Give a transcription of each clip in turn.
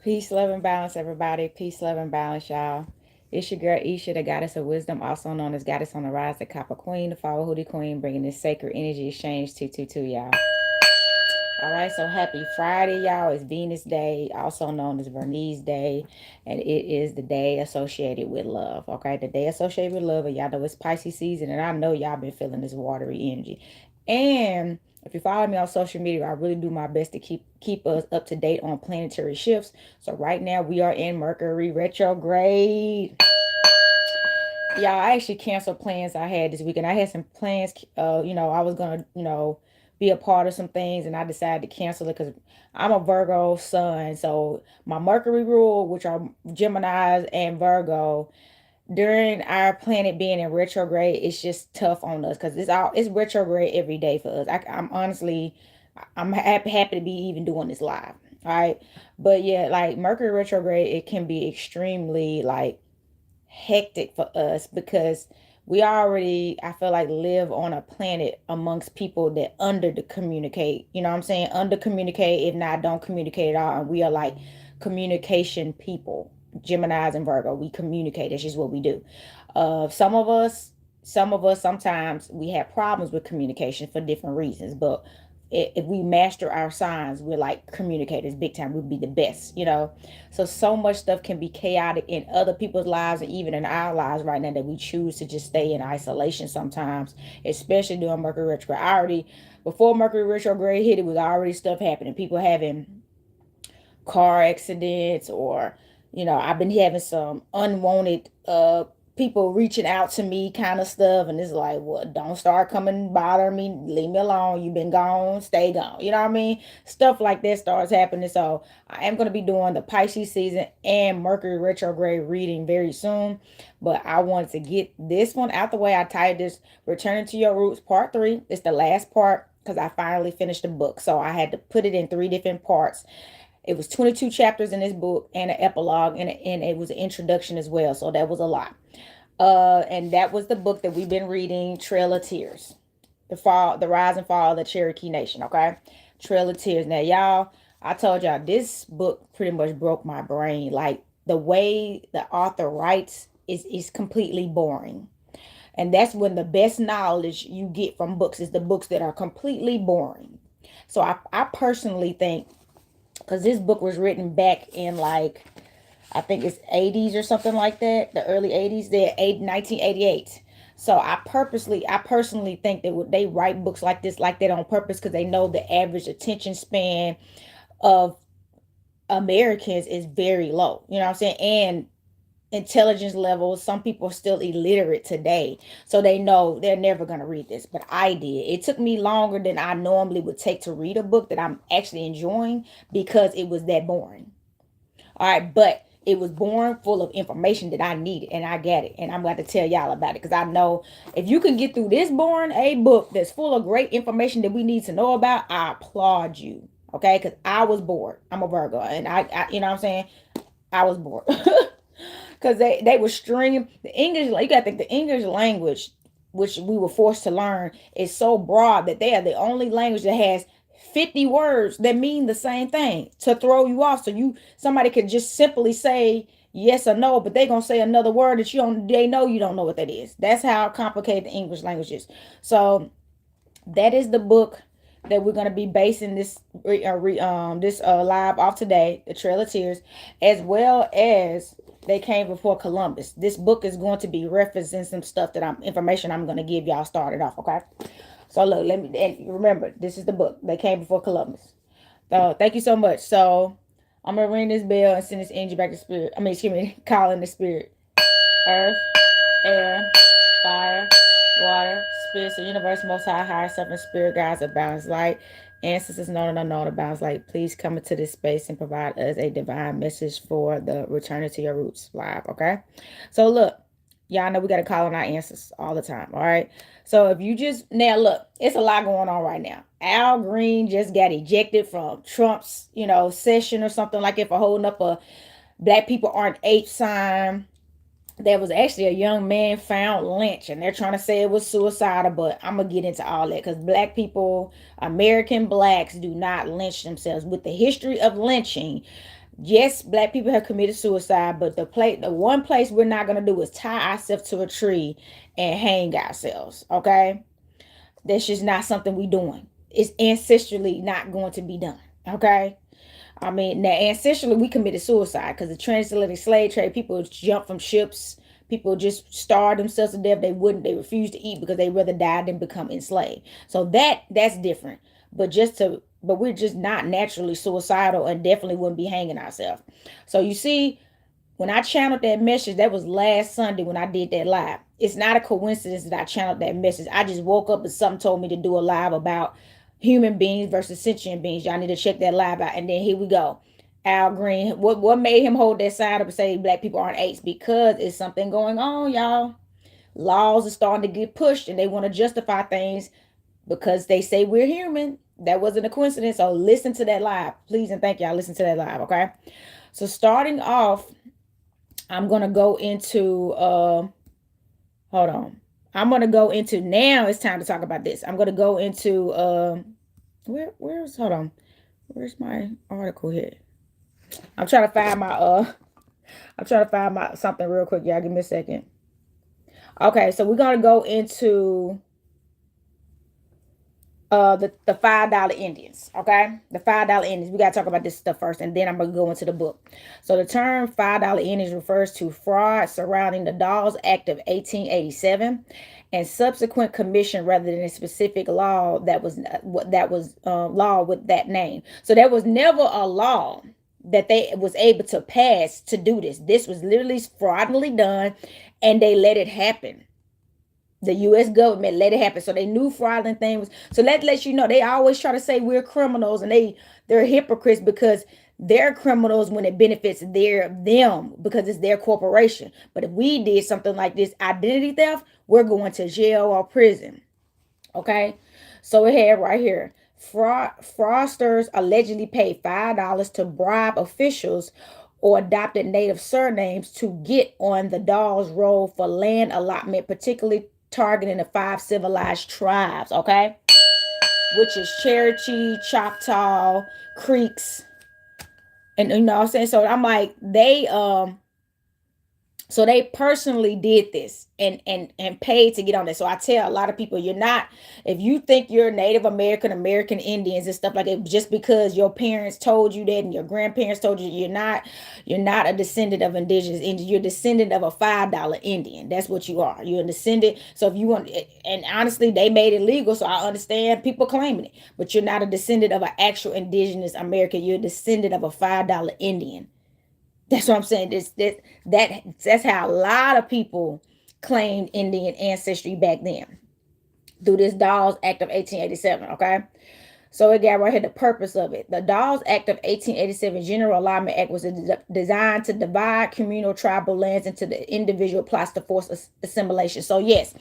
Peace, love, and balance, everybody. Peace, love, and balance, y'all. It's your girl Isha, the goddess of wisdom, also known as Goddess on the Rise, the Copper Queen, the Follow Hoodie Queen, bringing this sacred energy exchange 222, y'all. All right, so happy Friday, y'all. It's Venus Day, also known as Bernice Day, and it is the day associated with love. Okay, the day associated with love, and y'all know it's Pisces season, and I know y'all been feeling this watery energy. And if you follow me on social media, I really do my best to keep us up to date on planetary shifts. So right now we are in Mercury retrograde. Yeah, I actually canceled plans I had this weekend. I had some plans, I was gonna, be a part of some things, and I decided to cancel it because I'm a Virgo sun. So my Mercury rule, which are Gemini's and Virgo, during our planet being in retrograde, it's just tough on us because it's retrograde every day for us. I'm honestly, I'm happy to be even doing this live. All right, but yeah, like Mercury retrograde, it can be extremely like hectic for us because we already, I feel like, live on a planet amongst people that under the communicate. You know what I'm saying? Under communicate, if not don't communicate at all. And we are like communication people. Geminis and Virgo, we communicate. That's just what we do. Some of us sometimes we have problems with communication for different reasons, but if we master our signs, we're like communicators big time. We'd be the best. So much stuff can be chaotic in other people's lives and even in our lives right now that we choose to just stay in isolation sometimes, especially during Mercury retrograde. Before Mercury retrograde hit, it was already stuff happening. People having car accidents, or I've been having some unwanted people reaching out to me kind of stuff, and it's like, well, don't start coming bother me, leave me alone, you've been gone, stay gone, you know what I mean? Stuff like that starts happening. So I am going to be doing the Pisces season and Mercury retrograde reading very soon, but I wanted to get this one out the way. I titled this Returning to Your Roots Part 3. It's the last part because I finally finished the book, so I had to put it in 3 different parts. It was 22 chapters in this book and an epilogue, and it was an introduction as well. So that was a lot. And that was the book that we've been reading, Trail of Tears. The rise and fall of the Cherokee Nation, okay? Trail of Tears. Now, y'all, I told y'all this book pretty much broke my brain. Like the way the author writes is completely boring. And that's when the best knowledge you get from books is the books that are completely boring. So I personally think, because this book was written back in like, I think it's 80s or something like that, the early 80s, 1988. So I personally think that they write books like this like that on purpose because they know the average attention span of Americans is very low. You know what I'm saying? And intelligence levels, some people are still illiterate today, so they know they're never going to read this, but I did. It took me longer than I normally would take to read a book that I'm actually enjoying because it was that boring. All right, but it was boring, full of information that I needed, and I got it, and I'm going to tell y'all about it because I know if you can get through this boring a book that's full of great information that we need to know about, I applaud you. Okay, because I was bored. I'm a Virgo, and I you know what I'm saying, I was bored. Because they were stringing the English. Like, you got to think the English language, which we were forced to learn, is so broad that they are the only language that has 50 words that mean the same thing to throw you off. So somebody could just simply say yes or no, but they're gonna say another word that they know you don't know what that is. That's how complicated the English language is. So that is the book that we're going to be basing this live off today, The Trail of Tears, as well as They Came Before Columbus. This book is going to be referencing some stuff information I'm going to give y'all started off, okay? So look, and remember, this is the book, They Came Before Columbus. So thank you so much. So I'm going to ring this bell and send this energy back to spirit. Excuse me, call in the spirit. Earth, air, fire, water, spirits of the universe, most high, higher self, and spirit guides of balanced light, ancestors known and unknown of balanced light. Please come into this space and provide us a divine message for the Returning to Your Roots live, okay? So look, y'all know we got to call on our ancestors all the time, all right? So if you just, now look, it's a lot going on right now. Al Green just got ejected from Trump's, session or something like it for holding up a Black People Aren't Apes sign. There was actually a young man found lynched, and they're trying to say it was suicidal, but I'm gonna get into all that because Black people, American Blacks, do not lynch themselves. With the history of lynching, Yes, black people have committed suicide, but the one place we're not gonna do is tie ourselves to a tree and hang ourselves. Okay, that's just not something we doing. It's ancestrally not going to be done. Okay. I mean, now ancestrally we committed suicide because the transatlantic slave trade, people jump from ships, people just starve themselves to death. They refuse to eat because they rather die than become enslaved. So that's different. But we're just not naturally suicidal and definitely wouldn't be hanging ourselves. So you see, when I channeled that message, that was last Sunday when I did that live. It's not a coincidence that I channeled that message. I just woke up and something told me to do a live about human beings versus sentient beings. Y'all need to check that live out. And then here we go. Al Green, what made him hold that sign up and say black people aren't apes? Because it's something going on, y'all. Laws are starting to get pushed and they want to justify things because they say we're human. That wasn't a coincidence. So listen to that live. Please and thank y'all. Listen to that live, okay? So starting off, I'm gonna go into hold on. I'm gonna go into now. It's time to talk about this. I'm gonna go into where's hold on. Where's my article here? I'm trying to find my I'm trying to find my something real quick. Y'all give me a second. Okay, so we're gonna go into the $5 Indians. Okay, the $5 Indians. We gotta talk about this stuff first, and then I'm gonna go into the book. So the term $5 Indians refers to fraud surrounding the Dawes Act of 1887 and subsequent commission rather than a specific law that was law with that name. So there was never a law that they was able to pass to do this. This was literally fraudulently done, and they let it happen. The U.S. government let it happen. So they knew fraudulent things. So that lets you know they always try to say we're criminals and they're hypocrites because they're criminals when it benefits them because it's their corporation. But if we did something like this identity theft, we're going to jail or prison. Okay. So we have right here. Fraudsters allegedly paid $5 to bribe officials or adopted native surnames to get on the Dawes roll for land allotment, particularly targeting the 5 civilized tribes, okay? Which is Cherokee, Choctaw, Creeks, and you know what I'm saying? So I'm like, they personally did this and paid to get on this. So I tell a lot of people, you're not, if you think you're Native American Indians and stuff like that, just because your parents told you that and your grandparents told you, you're not a descendant of indigenous Indians. You're a descendant of a $5 Indian. That's what you are. You're a descendant. So if you want, and honestly, they made it legal, so I understand people claiming it, but you're not a descendant of an actual indigenous American. You're a descendant of a $5 Indian. That's what I'm saying. That's how a lot of people claimed Indian ancestry back then through this Dawes Act of 1887. Okay, so it got right here the purpose of it. The Dawes Act of 1887 General Allotment Act was designed to divide communal tribal lands into the individual plots to force assimilation. So yes,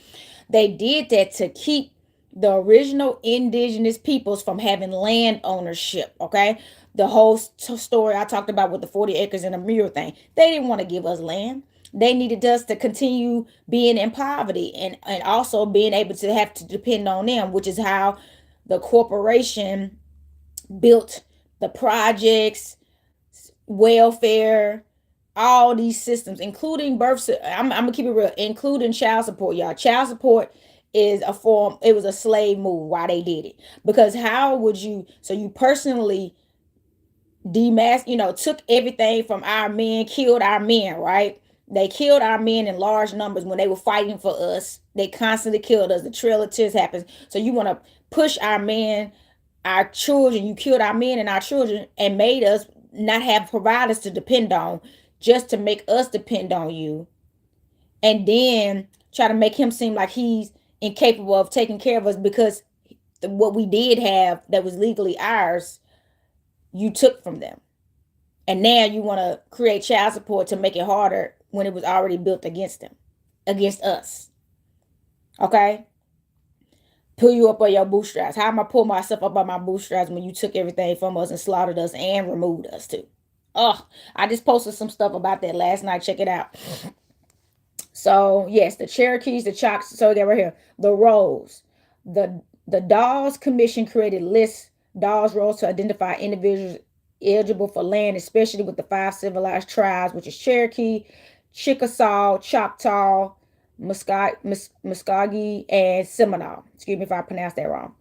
they did that to keep the original indigenous peoples from having land ownership. Okay, the whole story I talked about with the 40 acres and a mule thing, they didn't want to give us land. They needed us to continue being in poverty and also being able to have to depend on them, which is how the corporation built the projects, welfare, all these systems, including birth. I'm gonna keep it real, including child support, y'all. Child support is a form. It was a slave move. Why they did it? Because how would you? So you personally took everything from our men, killed our men, right? They killed our men in large numbers when they were fighting for us. They constantly killed us. The Trail of Tears happens. So you want to push our men, our children. You killed our men and our children and made us not have providers to depend on just to make us depend on you. And then try to make him seem like he's incapable of taking care of us because what we did have that was legally ours, you took from them. And now you want to create child support to make it harder when it was already built against them, against us. Okay? Pull you up on your bootstraps. How am I pull myself up on my bootstraps when you took everything from us and slaughtered us and removed us too? Oh, I just posted some stuff about that last night. Check it out. So yes, the Cherokees, the Choctaws. So they were here. The roles. The Dawes Commission created lists, Dawes roles to identify individuals eligible for land, especially with the five civilized tribes, which is Cherokee, Chickasaw, Choctaw, Muskogee, and Seminole. Excuse me if I pronounced that wrong.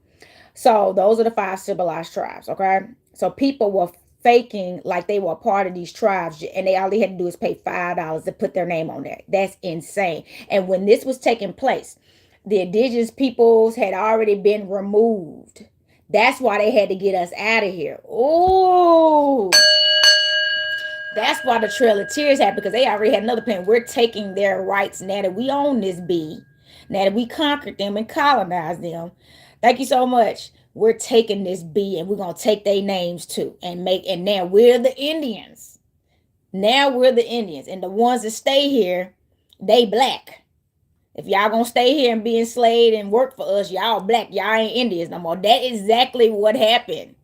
So those are the five civilized tribes, okay? So people were faking like they were a part of these tribes, and they all they had to do is pay $5 to put their name on there. That's insane. And when this was taking place, the indigenous peoples had already been removed. That's why they had to get us out of here. Oh, that's why the Trail of Tears happened, because they already had another plan. We're taking their rights now that we own this bee, now that we conquered them and colonized them. Thank you so much. We're taking this bee and we're gonna take their names too, and now we're the Indians. Now we're the Indians, and the ones that stay here, they black. If y'all gonna stay here and be enslaved and work for us, y'all black. Y'all ain't Indians no more. That is exactly what happened.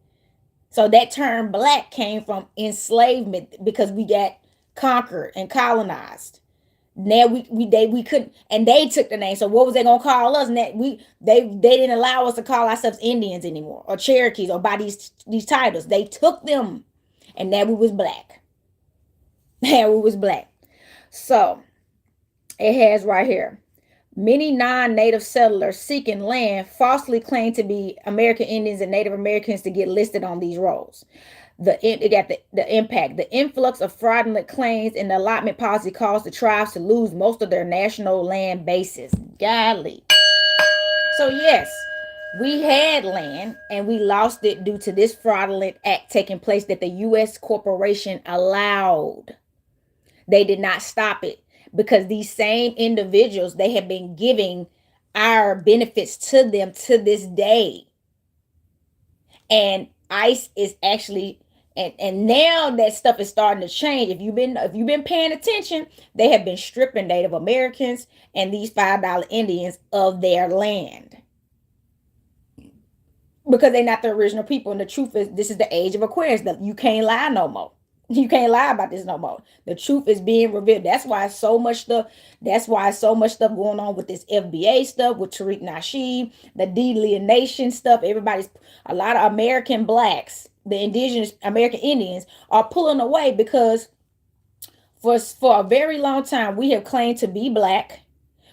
So that term black came from enslavement because we got conquered and colonized. Now we couldn't, and they took the name. So what was they gonna call us? And that they didn't allow us to call ourselves Indians anymore, or Cherokees, or by these titles. They took them, and now we was black. Now we was black. So it has right here. Many non-native settlers seeking land falsely claim to be American Indians and Native Americans to get listed on these rolls. It got the impact. The influx of fraudulent claims and the allotment policy caused the tribes to lose most of their national land bases. Golly. So yes, we had land and we lost it due to this fraudulent act taking place that the U.S. corporation allowed. They did not stop it, because these same individuals, they have been giving our benefits to them to this day. And ICE is actually, and now that stuff is starting to change. If you've been paying attention, they have been stripping Native Americans and these $5 Indians of their land, because they're not the original people. And the truth is, this is the age of Aquarius. That you can't lie no more. You can't lie about this no more. The truth is being revealed. That's why so much stuff. That's why so much stuff going on with this FBA stuff, with Tariq Nasheed, the delineation stuff. A lot of American blacks, the indigenous American Indians, are pulling away, because for a very long time we have claimed to be black.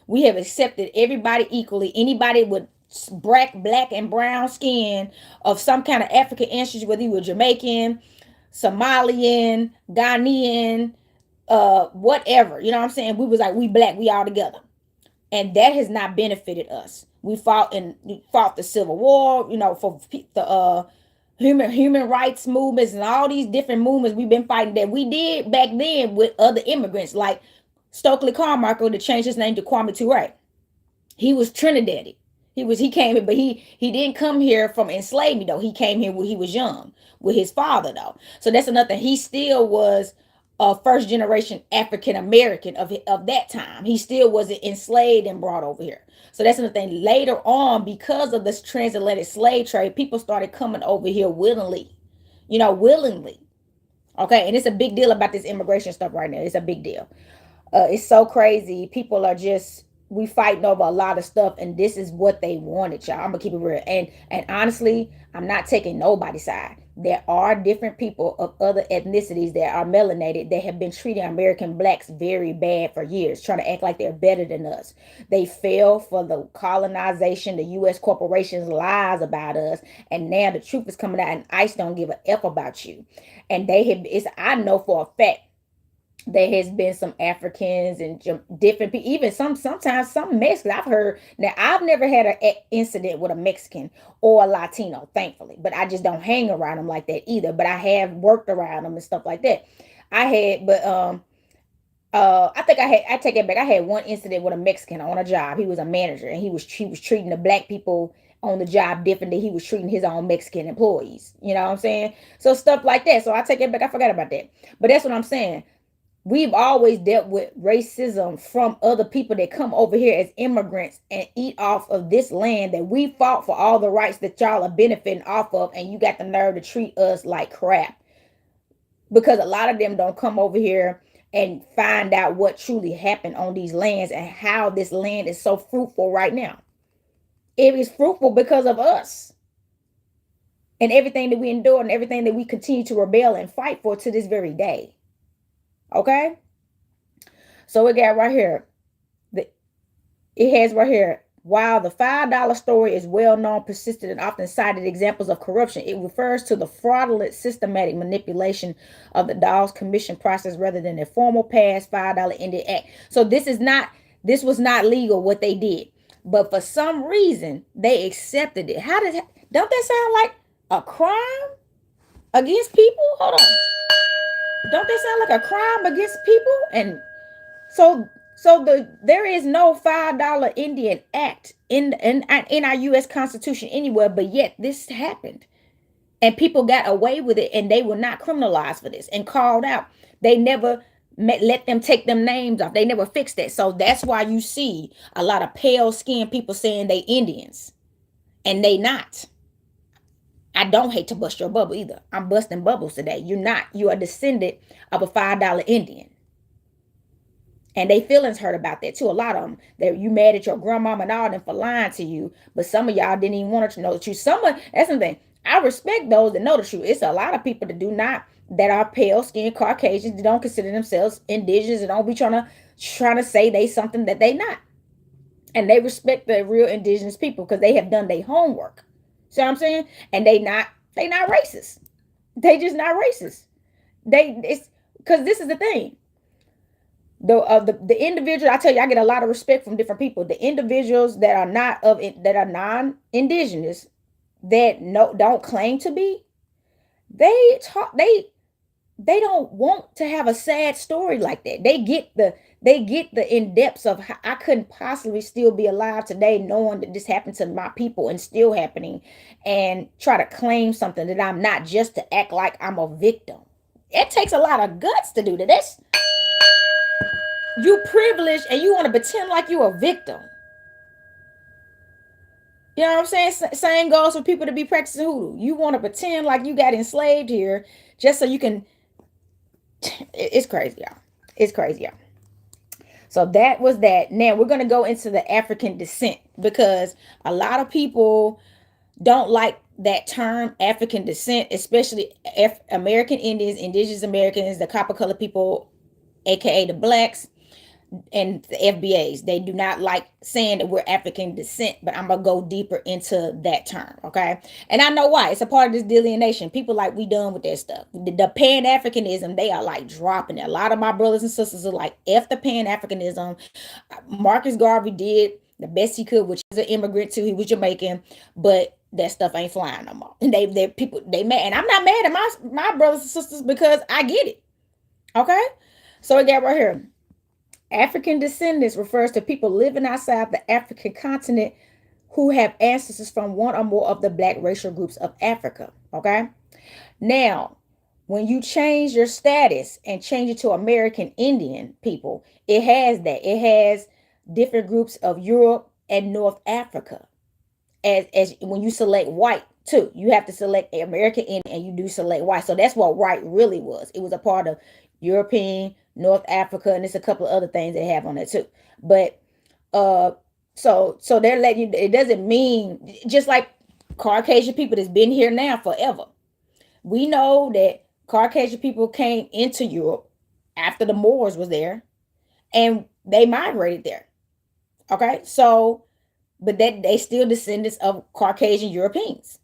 We have accepted everybody equally. Anybody with black and brown skin of some kind of African ancestry, whether you were Jamaican, Somalian, Ghanaian, whatever. You know what I'm saying? We was like, we black, we all together. And that has not benefited us. We fought the Civil War, for the human rights movements and all these different movements we've been fighting, that we did back then with other immigrants, like Stokely Carmichael, to change his name to Kwame Ture. He was Trinidadian. He came here, but he didn't come here from enslavement though. He came here when he was young with his father though. So that's another thing. He still was a first generation African American of that time. He still wasn't enslaved and brought over here. So that's another thing. Later on, because of this transatlantic slave trade, people started coming over here willingly. Willingly. Okay, and it's a big deal about this immigration stuff right now. It's a big deal. It's so crazy. People are just, we fighting over a lot of stuff, and this is what they wanted, y'all. I'm gonna keep it real. And honestly, I'm not taking nobody's side. There are different people of other ethnicities that are melanated that have been treating American blacks very bad for years, trying to act like they're better than us. They fell for the colonization, the U.S. corporations' lies about us, and now the truth is coming out, and ICE don't give a F about you. And I know for a fact there has been some Africans and different people, even sometimes some Mexicans. I've heard. Now, I've never had an incident with a Mexican or a Latino, thankfully, but I just don't hang around them like that either. But I have worked around them and stuff like that. I think I take it back. I had one incident with a Mexican on a job. He was a manager, and he was treating the black people on the job different than he was treating his own Mexican employees. You know what I'm saying? So stuff like that. So I take it back. I forgot about that. But that's what I'm saying. We've always dealt with racism from other people that come over here as immigrants and eat off of this land that we fought for all the rights that y'all are benefiting off of, and you got the nerve to treat us like crap. Because a lot of them don't come over here and find out what truly happened on these lands and how this land is so fruitful right now. It is fruitful because of us. and everything that we endure and everything that we continue to rebel and fight for to this very day. Okay? So we got right here. The, it has right here. While the $5 story is well known, persistent, and often cited examples of corruption, it refers to the fraudulent, systematic manipulation of the Dawes Commission process rather than a formal past $5 Indian Act. So this was not legal what they did, but for some reason they accepted it. Don't that sound like a crime against people? Hold on, don't that sound like a crime against people? And there is no $5 Indian Act in our U.S. Constitution anywhere, but yet this happened, and people got away with it, and they were not criminalized for this and called out. They never let them take them names off. They never fixed that. So that's why you see a lot of pale skinned people saying they Indians, and they not. I don't hate to bust your bubble either. I'm busting bubbles today. You're not. You are a descendant of a $5 Indian. And they feelings hurt about that too. A lot of them. That you mad at your grandmama and all them for lying to you. But some of y'all didn't even want to know the truth. That's something. I respect those that know the truth. It's a lot of people that do not, that are pale skinned Caucasians, that don't consider themselves indigenous and don't be trying to say they something that they not. And they respect the real indigenous people because they have done their homework. See what I'm saying? And they not racist. They just not racist. It's because this is the thing. The individual, I tell you, I get a lot of respect from different people. The individuals that are non-indigenous, that don't claim to be, they don't want to have a sad story like that. They get the in depths of how I couldn't possibly still be alive today knowing that this happened to my people and still happening, and try to claim something that I'm not, just to act like I'm a victim. It takes a lot of guts to do that. You privileged and you want to pretend like you a victim. You know what I'm saying? Same goes for people to be practicing hoodoo. You want to pretend like you got enslaved here just so you can. It's crazy, y'all. It's crazy, y'all. So that was that. Now we're going to go into the African descent, because a lot of people don't like that term African descent, especially American Indians, indigenous Americans, the copper colored people, aka the blacks, and the FBAs. They do not like saying that we're African descent, but I'm gonna go deeper into that term, okay? And I know why. It's a part of this delineation. People like, we done with that stuff. The Pan-Africanism, they are like dropping it. A lot of my brothers and sisters are like, F the Pan-Africanism. Marcus Garvey did the best he could, which is an immigrant too. He was Jamaican, but that stuff ain't flying no more. And they mad. And I'm not mad at my brothers and sisters, because I get it. Okay? So we got right here. African descendants refers to people living outside the African continent who have ancestors from one or more of the black racial groups of Africa. Okay. Now, when you change your status and change it to American Indian people, it has that. It has different groups of Europe and North Africa. As when you select white too, you have to select American Indian, and you do select white. So that's what white really was. It was a part of European, North Africa, and there's a couple of other things they have on there too. But so they're letting you, it doesn't mean, just like Caucasian people that's been here now forever. We know that Caucasian people came into Europe after the Moors was there, and they migrated there. Okay, so but that they still descendants of Caucasian Europeans,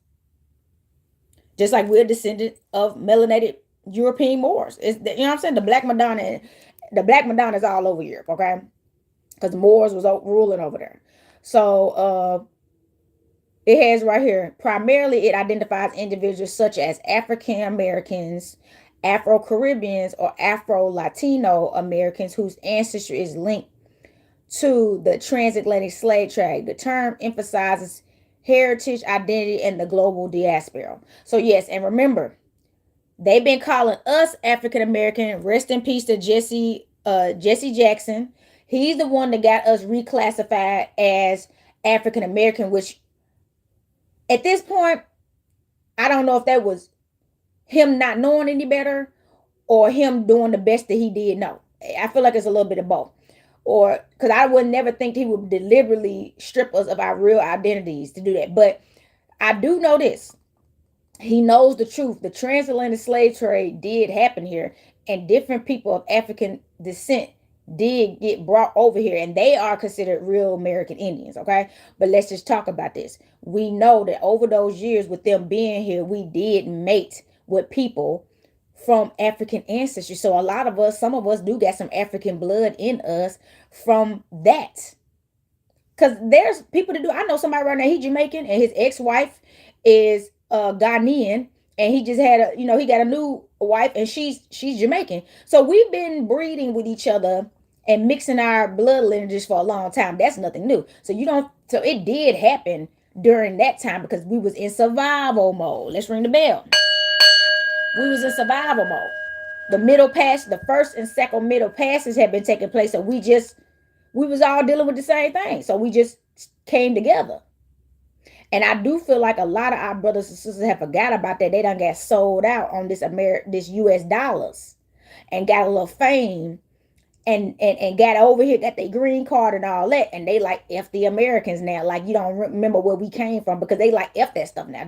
just like we're descendants of melanated European Moors. You know what I'm saying? The Black Madonna is all over Europe, okay? Because the Moors was ruling over there. So it has right here, primarily it identifies individuals such as African Americans, Afro-Caribbeans, or Afro-Latino Americans whose ancestry is linked to the transatlantic slave trade. The term emphasizes heritage, identity, and the global diaspora. So yes, and remember, they've been calling us African American. Rest in peace to Jesse Jackson. He's the one that got us reclassified as African American, which at this point, I don't know if that was him not knowing any better or him doing the best that he did know. I feel like it's a little bit of both. Or because I would never think he would deliberately strip us of our real identities to do that. But I do know this. He knows the truth. The transatlantic slave trade did happen here, and different people of African descent did get brought over here, and they are considered real American Indians. Okay, but let's just talk about this. We know that over those years, with them being here, we did mate with people from African ancestry. So a lot of us, some of us do got some African blood in us from that. Cause there's people to do. I know somebody right now. He Jamaican, and his ex-wife is Ghanaian, and he just had a, he got a new wife, and she's Jamaican. So we've been breeding with each other and mixing our blood lineages for a long time. That's nothing new. So you don't. So it did happen during that time because we was in survival mode. Let's ring the bell. We was in survival mode. The middle pass, the first and second middle passes had been taking place, so we was all dealing with the same thing. So we just came together. And I do feel like a lot of our brothers and sisters have forgot about that. They done got sold out on this US dollars and got a little fame and got over here, got their green card and all that. And they like F the Americans now. Like you don't remember where we came from because they like F that stuff now.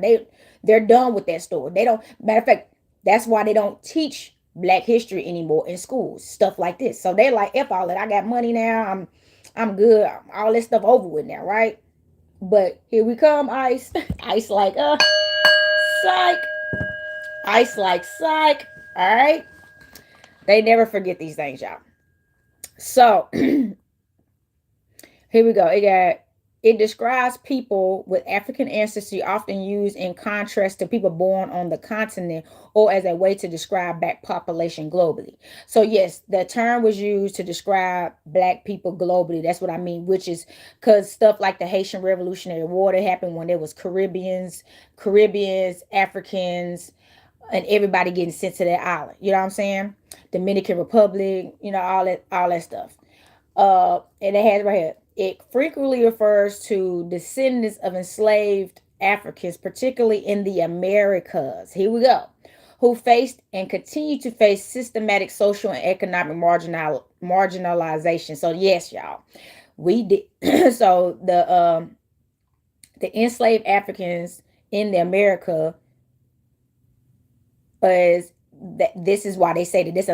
They're done with that story. They don't, matter of fact, that's why they don't teach black history anymore in schools, stuff like this. So they like F all that. I got money now. I'm good. All this stuff over with now, right? But here we come, Ice. Ice like psych. Ice like psych. All right. They never forget these things, y'all. So here we go. It describes people with African ancestry, often used in contrast to people born on the continent or as a way to describe black population globally. So yes, the term was used to describe black people globally. That's what I mean, which is because stuff like the Haitian Revolutionary War that happened when there was Caribbeans, Africans, and everybody getting sent to that island. You know what I'm saying? Dominican Republic, all that stuff. And it has right here. It frequently refers to descendants of enslaved Africans, particularly in the Americas. Here we go. Who faced and continue to face systematic social and economic marginalization. So yes, y'all, we did. So the enslaved Africans in the America is that this is why they say that this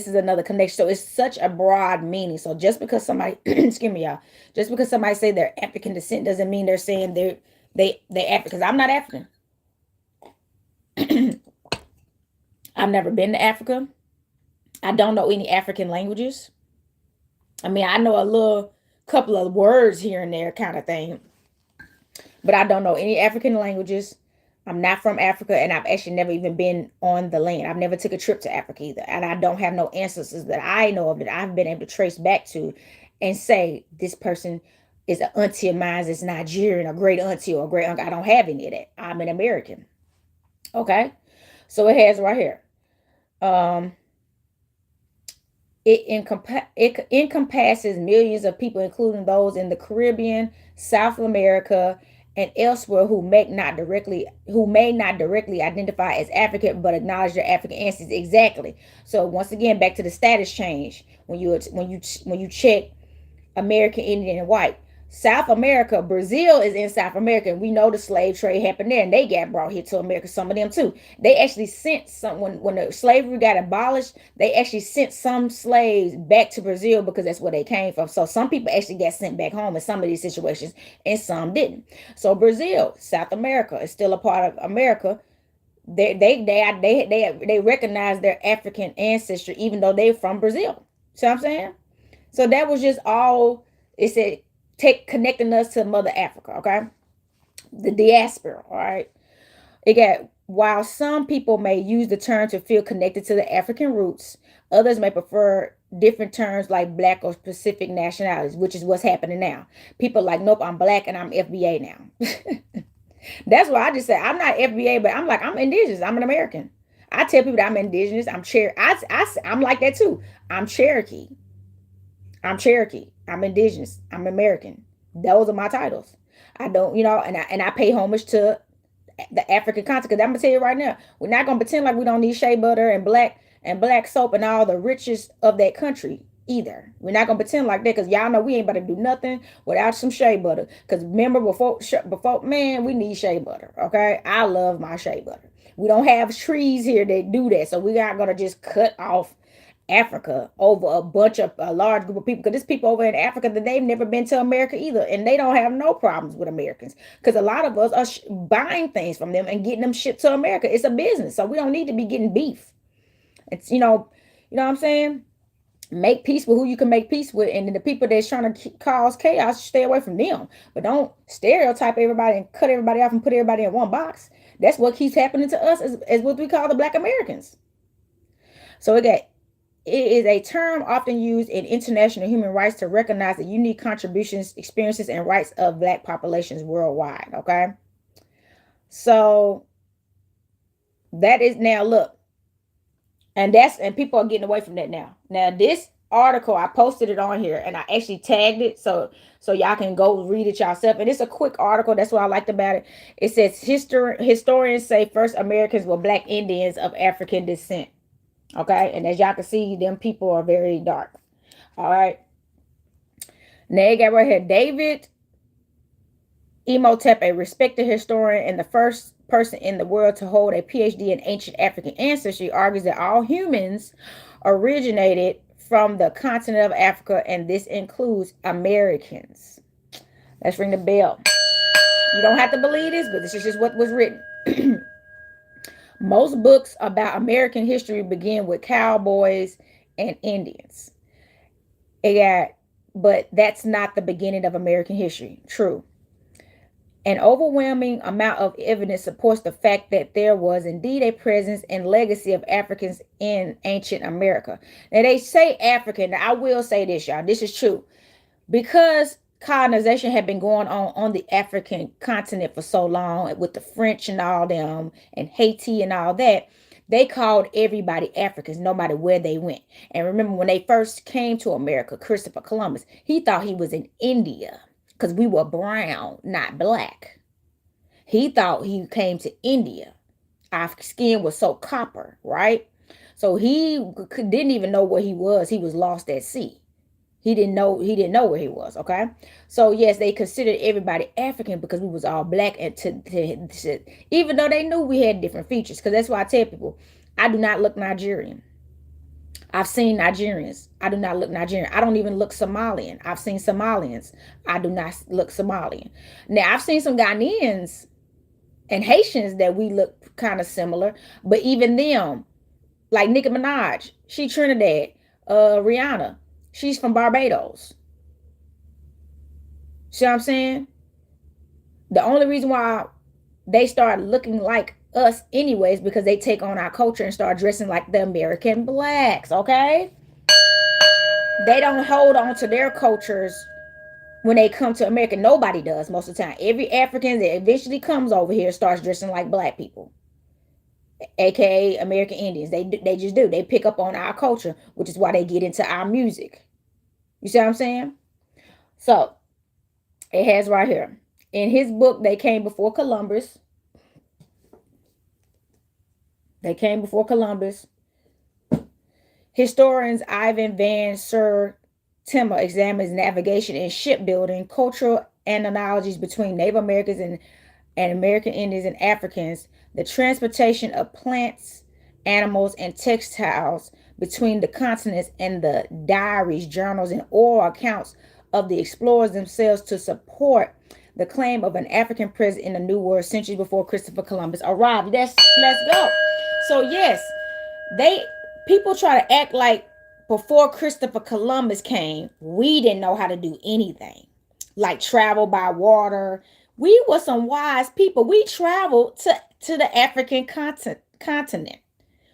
is another connection. So it's such a broad meaning. So just because somebody excuse me, y'all, just because somebody say they're African descent doesn't mean they're saying they African. Because I'm not African. I've never been to Africa. I don't know any African languages. I mean, I know a little couple of words here and there kind of thing, but I don't know any African languages. I'm not from Africa, and I've actually never even been on the land. I've never took a trip to Africa either, and I don't have no ancestors that I know of that I've been able to trace back to and say this person is an auntie of mine, is Nigerian, a great auntie or a great uncle. I don't have any of that. I'm an American. Okay, so it has right here. Um, it encompasses millions of people, including those in the Caribbean, South America, and elsewhere who may not directly identify as African but acknowledge their African ancestors. Exactly. So once again, back to the status change when you check American, Indian, and white. South America, Brazil is in South America, and we know the slave trade happened there, and they got brought here to America. Some of them too. They actually sent some when the slavery got abolished. They actually sent some slaves back to Brazil because that's where they came from. So some people actually got sent back home in some of these situations, and some didn't. So Brazil, South America, is still a part of America. They recognize their African ancestry even though they're from Brazil. See what I'm saying? So that was just all it said. Connecting us to Mother Africa, okay? The diaspora, all right? While some people may use the term to feel connected to the African roots, others may prefer different terms like black or specific nationalities, which is what's happening now. People like, nope, I'm black and I'm FBA now. That's why I just say I'm not FBA, but I'm indigenous. I'm an American. I tell people that I'm indigenous. I'm like that too. I'm Cherokee. I'm indigenous. I'm American. Those are my titles. I don't, and I pay homage to the African continent. Because I'm gonna tell you right now, we're not gonna pretend like we don't need shea butter and black soap and all the riches of that country either. We're not gonna pretend like that because y'all know we ain't about to do nothing without some shea butter. Because remember before man, we need shea butter. Okay, I love my shea butter. We don't have trees here that do that. So we are going to just cut off Africa over a large group of people. Because there's people over in Africa that they've never been to America either. And they don't have no problems with Americans. Because a lot of us are buying things from them and getting them shipped to America. It's a business. So we don't need to be getting beef. It's, you know what I'm saying? Make peace with who you can make peace with, and then the people that's trying to cause chaos, stay away from them. But don't stereotype everybody and cut everybody off and put everybody in one box. That's what keeps happening to us as what we call the Black Americans. So again, it is a term often used in international human rights to recognize the unique contributions, experiences, and rights of Black populations worldwide. Okay, so that is now look. And people are getting away from that now. Now this article, I posted it on here and I actually tagged it so y'all can go read it yourself. And it's a quick article. That's what I liked about it. It says historians say first Americans were Black Indians of African descent. Okay, and as y'all can see, them people are very dark. All right. Now you got right here David Imhotep, a respected historian and the first person in the world to hold a PhD in ancient African ancestry, argues that all humans originated from the continent of Africa, and this includes Americans. Let's ring the bell. You don't have to believe this, but this is just what was written. Most books about American history begin with cowboys and Indians. But that's not the beginning of American history. True. An overwhelming amount of evidence supports the fact that there was indeed a presence and legacy of Africans in ancient America. Now, they say African. Now, I will say this, y'all. This is true. Because colonization had been going on the African continent for so long with the French and all them and Haiti and all that, they called everybody Africans no matter where they went. And remember, when they first came to America, Christopher Columbus, he thought he was in India because we were brown, not black. He thought he came to India. Our skin was so copper, right? So he didn't even know where he was. He was lost at sea. He didn't know where he was. Okay. So yes, they considered everybody African because we was all black, and even though they knew we had different features. Because that's why I tell people, I do not look Nigerian. I've seen Nigerians. I do not look Nigerian. I don't even look Somalian. I've seen Somalians. I do not look Somalian. Now I've seen some Ghanaians and Haitians that we look kind of similar, but even them, like Nicki Minaj, she Trinidad. Rihanna, she's from Barbados. See what I'm saying? The only reason why they start looking like us anyways because they take on our culture and start dressing like the American blacks. Okay, they don't hold on to their cultures when they come to America. Nobody does most of the time. Every African that eventually comes over here starts dressing like black people, aka American Indians. They just do. They pick up on our culture, which is why they get into our music. You see what I'm saying? So it has right here in his book, They Came Before Columbus. They came before Columbus. Historians Ivan Van Ser Timmer examines navigation and shipbuilding, cultural analogies between Native Americans and American Indians and Africans, the transportation of plants, animals, and textiles between the continents, and the diaries, journals, and oral accounts of the explorers themselves to support the claim of an African presence in the New World centuries before Christopher Columbus arrived. Let's go. So yes, people try to act like before Christopher Columbus came, we didn't know how to do anything, like travel by water. We were some wise people. We traveled to the African continent.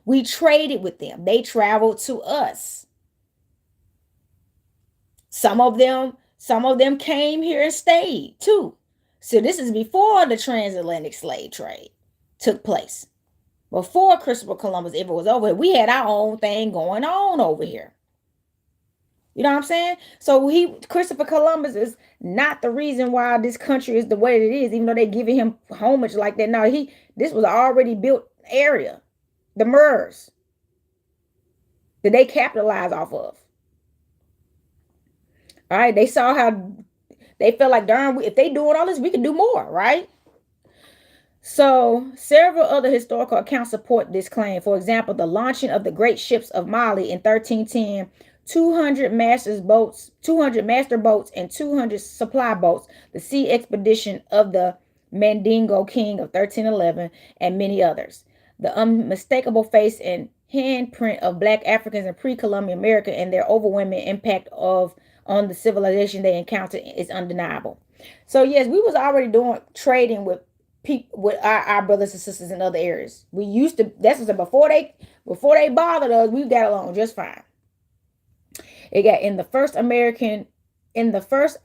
We traded with them. They traveled to us. Some of them came here and stayed too. So this is before the transatlantic slave trade took place. Before Christopher Columbus ever was over here, we had our own thing going on over here. You know what I'm saying? So Christopher Columbus is not the reason why this country is the way it is, even though they're giving him homage like that. No, this was an already built area. The MERS that they capitalized off of. All right, they saw how they felt like, darn, if they doing all this, we can do more, right? So, several other historical accounts support this claim. For example, the launching of the great ships of Mali in 1310, 200 master boats, and 200 supply boats, the sea expedition of the Mandingo King of 1311, and many others. The unmistakable face and handprint of black Africans in pre-Columbian America and their overwhelming impact of on the civilization they encountered is undeniable. So yes, we was already doing trading with people, with our brothers and sisters in other areas. We used to. That's what before they bothered us. We got along just fine. It got in the first American, in the first,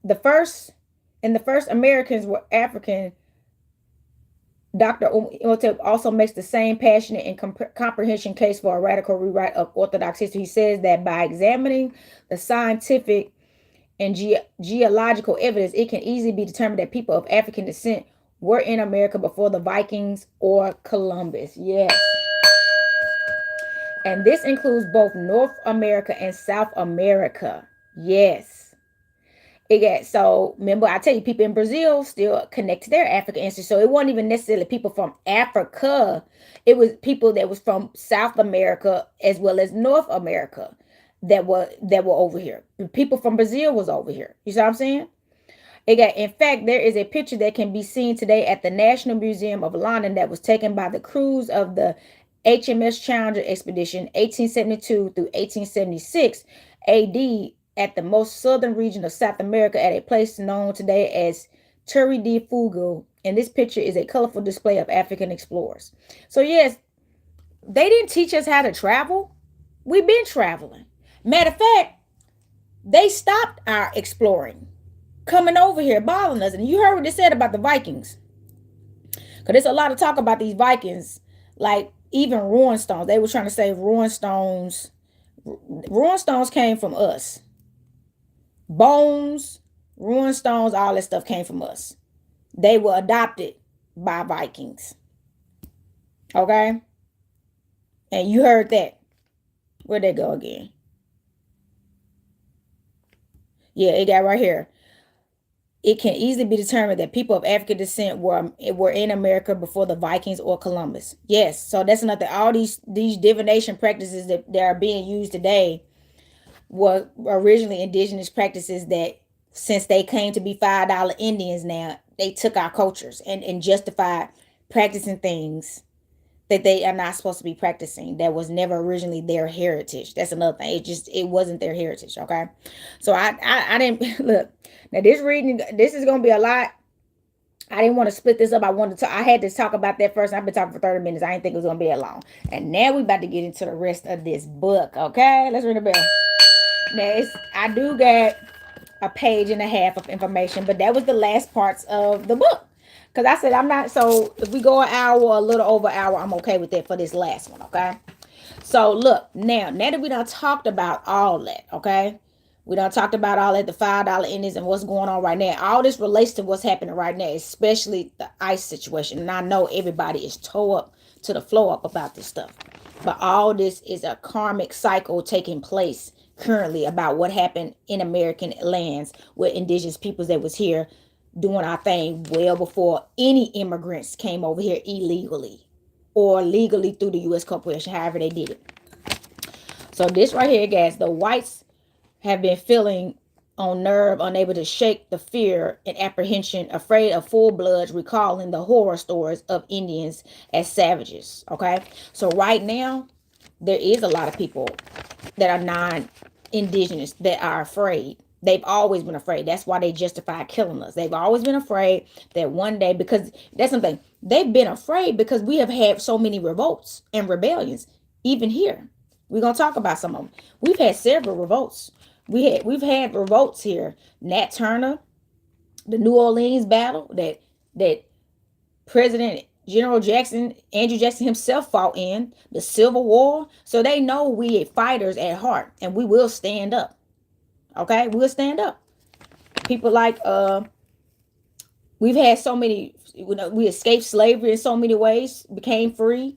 in the first Americans were African. Dr. Imhotep also makes the same passionate and comprehension case for a radical rewrite of Orthodox history. He says that by examining the scientific and geological evidence, it can easily be determined that people of African descent were in America before the Vikings or Columbus. Yes. And this includes both North America and South America. Yes. So remember, I tell you, people in Brazil still connect to their African ancestors. So it wasn't even necessarily people from Africa. It was people that was from South America as well as North America that were over here. People from Brazil was over here. You see what I'm saying? In fact, there is a picture that can be seen today at the National Museum of London that was taken by the crews of the HMS Challenger expedition 1872 through 1876 AD at the most southern region of South America at a place known today as Terra de Fuego. And this picture is a colorful display of African explorers. So yes, they didn't teach us how to travel. We've been traveling. Matter of fact, they stopped our exploring, coming over here, bothering us. And you heard what they said about the Vikings. Because there's a lot of talk about these Vikings, like even ruin stones. They were trying to say ruin stones. Ruin stones came from us. Bones, ruin stones, all that stuff came from us. They were adopted by Vikings. Okay? And you heard that. Where'd they go again? Yeah, it got right here. It can easily be determined that people of African descent were in America before the Vikings or Columbus. Yes, so that's another. All these divination practices that are being used today were originally indigenous practices that, since they came to be $5 Indians now, they took our cultures and justified practicing things that they are not supposed to be practicing, that was never originally their heritage. That's another thing. It wasn't their heritage. Okay. So I didn't look. Now this is gonna be a lot. I didn't want to split this up. I had to talk about that first. I've been talking for 30 minutes. I didn't think it was gonna be that long. And now we about to get into the rest of this book. Okay, let's ring the bell. Now I do get a page and a half of information, but that was the last parts of the book. Because I said I'm not, so if we go an hour or a little over an hour, I'm okay with that for this last one, okay? So look, now that we done talked about all that, okay? We done talked about all that, the $5 Indians and what's going on right now. All this relates to what's happening right now, especially the ICE situation. And I know everybody is tore up to the floor up about this stuff. But all this is a karmic cycle taking place currently about what happened in American lands with indigenous peoples that was here doing our thing well before any immigrants came over here illegally or legally through the U.S. corporation, however they did it. So this right here, guys, the whites have been feeling on nerve, unable to shake the fear and apprehension, afraid of full bloods, recalling the horror stories of Indians as savages. Okay, so right now there is a lot of people that are non-indigenous that are afraid. They've always been afraid. That's why they justify killing us. They've always been afraid that one day, because that's something, they've been afraid because we have had so many revolts and rebellions, even here. We're gonna talk about some of them. We've had several revolts. We've had revolts here. Nat Turner, the New Orleans battle that President General Jackson, Andrew Jackson himself fought in, the Civil War. So they know we are fighters at heart, and we will stand up. Okay, we'll stand up. People like we've had so many. We escaped slavery in so many ways, became free.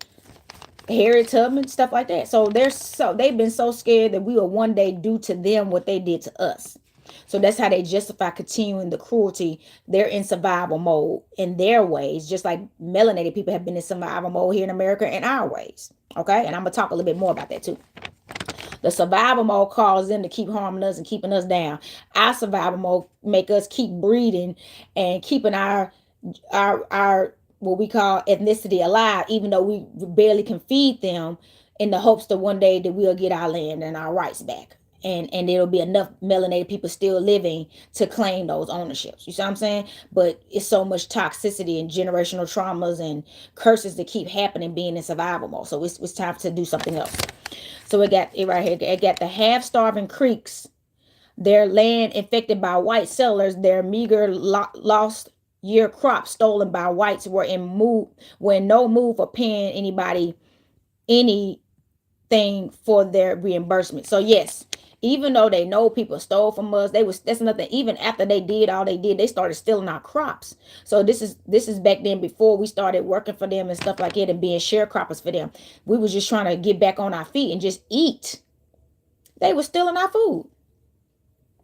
Harriet Tubman, stuff like that. So they've been so scared that we will one day do to them what they did to us. So that's how they justify continuing the cruelty. They're in survival mode in their ways, just like melanated people have been in survival mode here in America in our ways. Okay, and I'm gonna talk a little bit more about that too. The survival mode calls them to keep harming us and keeping us down. Our survival mode make us keep breeding and keeping our what we call ethnicity alive, even though we barely can feed them, in the hopes that one day that we'll get our land and our rights back. And there'll be enough melanated people still living to claim those ownerships. You see what I'm saying? But it's so much toxicity and generational traumas and curses that keep happening being in survival mode. So it's time to do something else. So it got it right here. It got the half-starving Creeks, their land infected by white settlers, their meager lost year crops stolen by whites were in no move for paying anybody anything for their reimbursement. So yes, even though they know people stole from us, that's nothing. Even after they did all they did, they started stealing our crops. So this is back then before we started working for them and stuff like that and being sharecroppers for them. We was just trying to get back on our feet and just eat. They were stealing our food.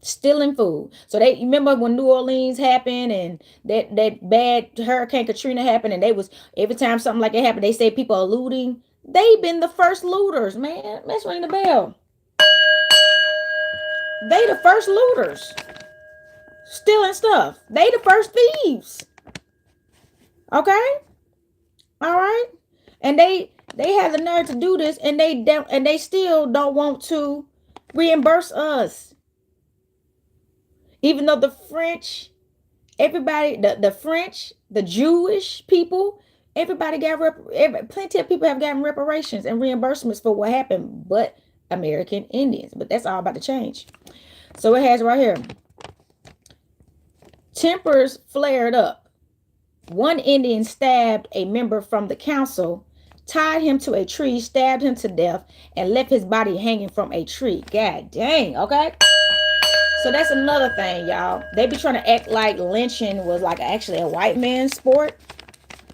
Stealing food. So they remember when New Orleans happened and that bad Hurricane Katrina happened, and they was every time something like that happened, they say people are looting. They been the first looters, man. Let's ring the bell. They the first looters. Stealing stuff. They the first thieves. Okay? All right? And they have the nerve to do this, and they still don't want to reimburse us. Even though the French, everybody, the French, the Jewish people, everybody got plenty of people have gotten reparations and reimbursements for what happened, but American Indians. But that's all about to change. So it has right here. Tempers flared up. One Indian stabbed a member from the council, tied him to a tree, stabbed him to death, and left his body hanging from a tree. God dang, okay? So that's another thing, y'all. They be trying to act like lynching was like actually a white man's sport,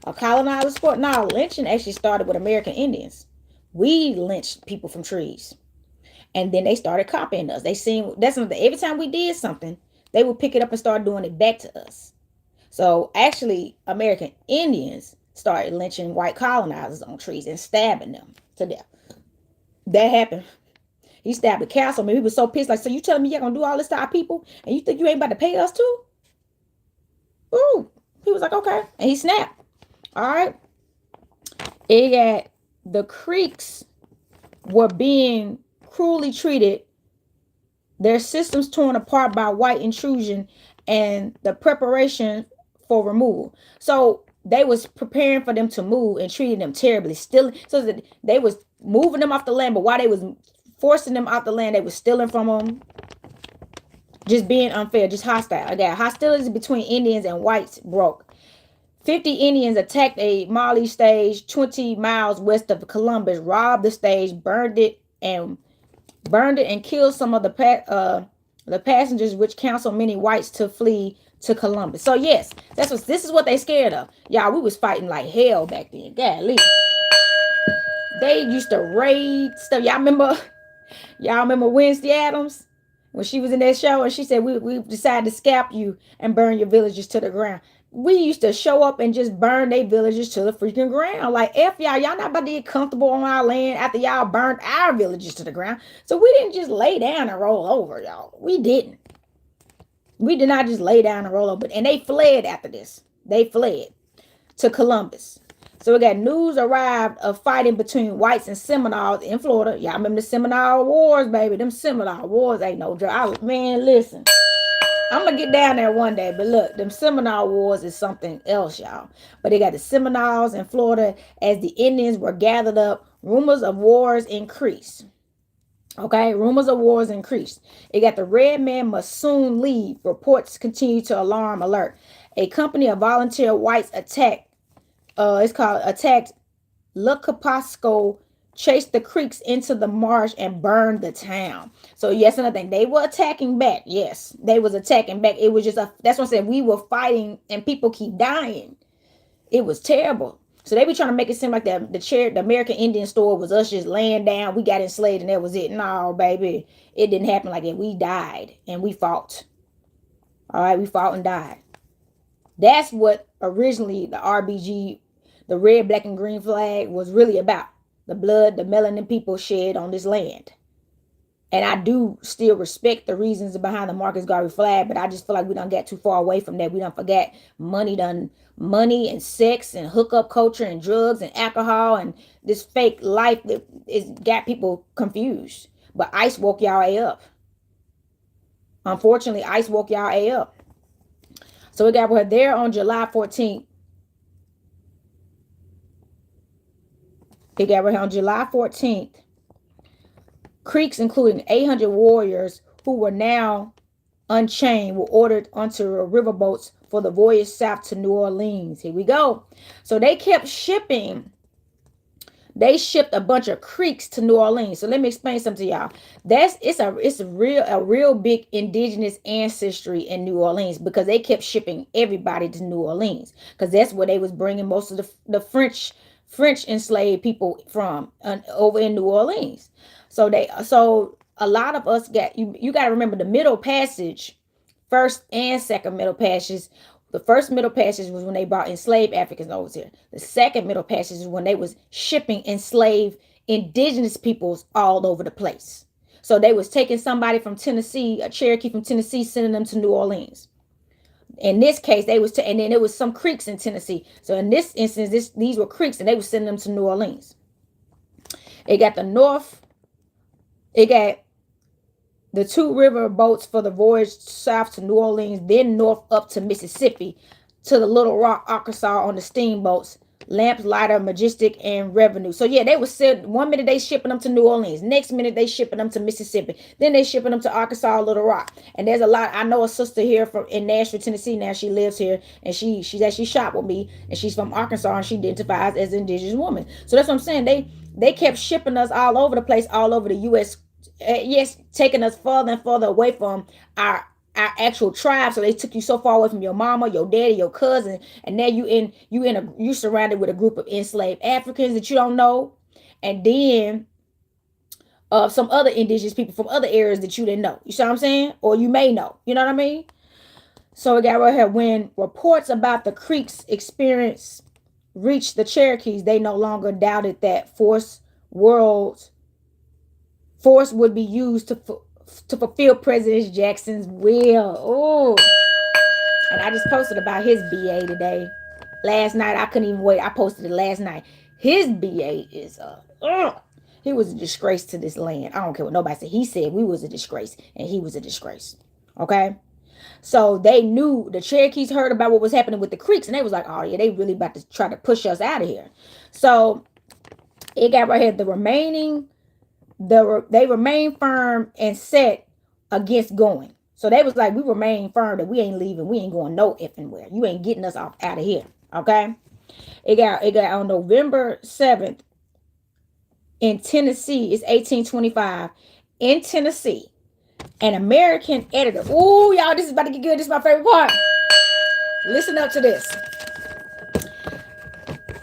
a colonizer sport. No, lynching actually started with American Indians. We lynched people from trees. And then they started copying us. They seen that's something. Every time we did something, they would pick it up and start doing it back to us. So actually, American Indians started lynching white colonizers on trees and stabbing them to death. That happened. He stabbed the councilman. He was so pissed. Like, so you telling me you're gonna do all this to our people, and you think you ain't about to pay us too? Ooh. He was like, okay, and he snapped. All right. It got the Creeks were being cruelly treated, their systems torn apart by white intrusion and the preparation for removal. So they was preparing for them to move and treating them terribly. Still, so that they was moving them off the land, but while they was forcing them off the land, they was stealing from them. Just being unfair, just hostile. Again, hostilities between Indians and whites broke. 50 Indians attacked a Mali stage 20 miles west of Columbus, robbed the stage, burned it and killed some of the passengers, which counseled many whites to flee to Columbus. So yes, this is what they scared of. Y'all, we was fighting like hell back then. Golly. They used to raid stuff. Y'all remember Wednesday Addams? When she was in that show and she said, we decided to scalp you and burn your villages to the ground. We used to show up and just burn their villages to the freaking ground. Like, F y'all not about to get comfortable on our land after y'all burned our villages to the ground. So we didn't just lay down and roll over, y'all. We didn't. We did not just lay down and roll over. And they fled after this. They fled to Columbus. So we got news arrived of fighting between whites and Seminoles in Florida. Y'all remember the Seminole Wars, baby? Them Seminole Wars ain't no joke. Man, listen. I'm going to get down there one day. But look, them Seminole Wars is something else, y'all. But they got the Seminoles in Florida as the Indians were gathered up. Rumors of wars increased. Okay, rumors of wars increased. It got the red man must soon leave. Reports continue to alarm alert. A company of volunteer whites attacked Lucapasco, chased the Creeks into the marsh and burned the town. So yes, another thing, they were attacking back. Yes, they was attacking back. It was just that's what I said. We were fighting and people keep dying. It was terrible. So they be trying to make it seem like the American Indian store was us just laying down. We got enslaved and that was it. No, baby, it didn't happen like that. We died and we fought. All right, we fought and died. That's what originally the RBG, the red, black, and green flag was really about. The blood the melanin people shed on this land. And I do still respect the reasons behind the Marcus Garvey flag, but I just feel like we don't get too far away from that. We don't forget money and sex and hookup culture and drugs and alcohol and this fake life that is got people confused. But ICE woke y'all up. Unfortunately, ICE woke y'all up. So we got her there on July 14th. They got her on July 14th. Creeks, including 800 warriors who were now unchained, were ordered onto riverboats for the voyage south to New Orleans. Here we go. So they kept shipping. They shipped a bunch of creeks to New Orleans. So let me explain something to y'all. It's a real big indigenous ancestry in New Orleans because they kept shipping everybody to New Orleans because that's where they was bringing most of the French enslaved people from over in New Orleans. So a lot of us got you got to remember the Middle Passage, first and second Middle Passage. The first Middle Passage was when they brought enslaved Africans over here. The second Middle Passage is when they was shipping enslaved indigenous peoples all over the place. So they was taking somebody from Tennessee, a Cherokee from Tennessee, sending them to New Orleans. In this case, they was and then there was some creeks in Tennessee. So in this instance, these were creeks, and they were sending them to New Orleans. It got the north. It got the two river boats for the voyage south to New Orleans, then north up to Mississippi, to the Little Rock, Arkansas on the steamboats, Lamps, Lighter, Majestic, and Revenue. So yeah, they were said 1 minute they shipping them to New Orleans, next minute they shipping them to Mississippi, then they shipping them to Arkansas, Little Rock. And there's a lot. I know a sister here in Nashville, Tennessee. Now she lives here, and she's actually shot with me, and she's from Arkansas, and she identifies as an indigenous woman. So that's what I'm saying. They kept shipping us all over the place, all over the U.S. Yes, taking us further and further away from our actual tribe. So they took you so far away from your mama, your daddy, your cousin, and now you surrounded with a group of enslaved Africans that you don't know, and then some other indigenous people from other areas that you didn't know. You see what I'm saying? Or you may know. You know what I mean? So we got right here, when reports about the Creeks experience reached the Cherokees, they no longer doubted that force would be used to fulfill President Jackson's will. Oh, and I just posted about his BA today. Last night, I couldn't even wait. I posted it last night. His BA is he was a disgrace to this land. I don't care what nobody said. He said we was a disgrace, and he was a disgrace. Okay? So they knew, the Cherokees heard about what was happening with the Creeks, and they was like, oh yeah, they really about to try to push us out of here. So it got right here, they remain firm and set against going. So they was like, we remain firm that we ain't leaving. We ain't going no effing where. You ain't getting us out of here. Okay. It got on November 7th in Tennessee. It's 1825 in Tennessee. An American editor. Ooh, y'all, this is about to get good. This is my favorite part. Listen up to this.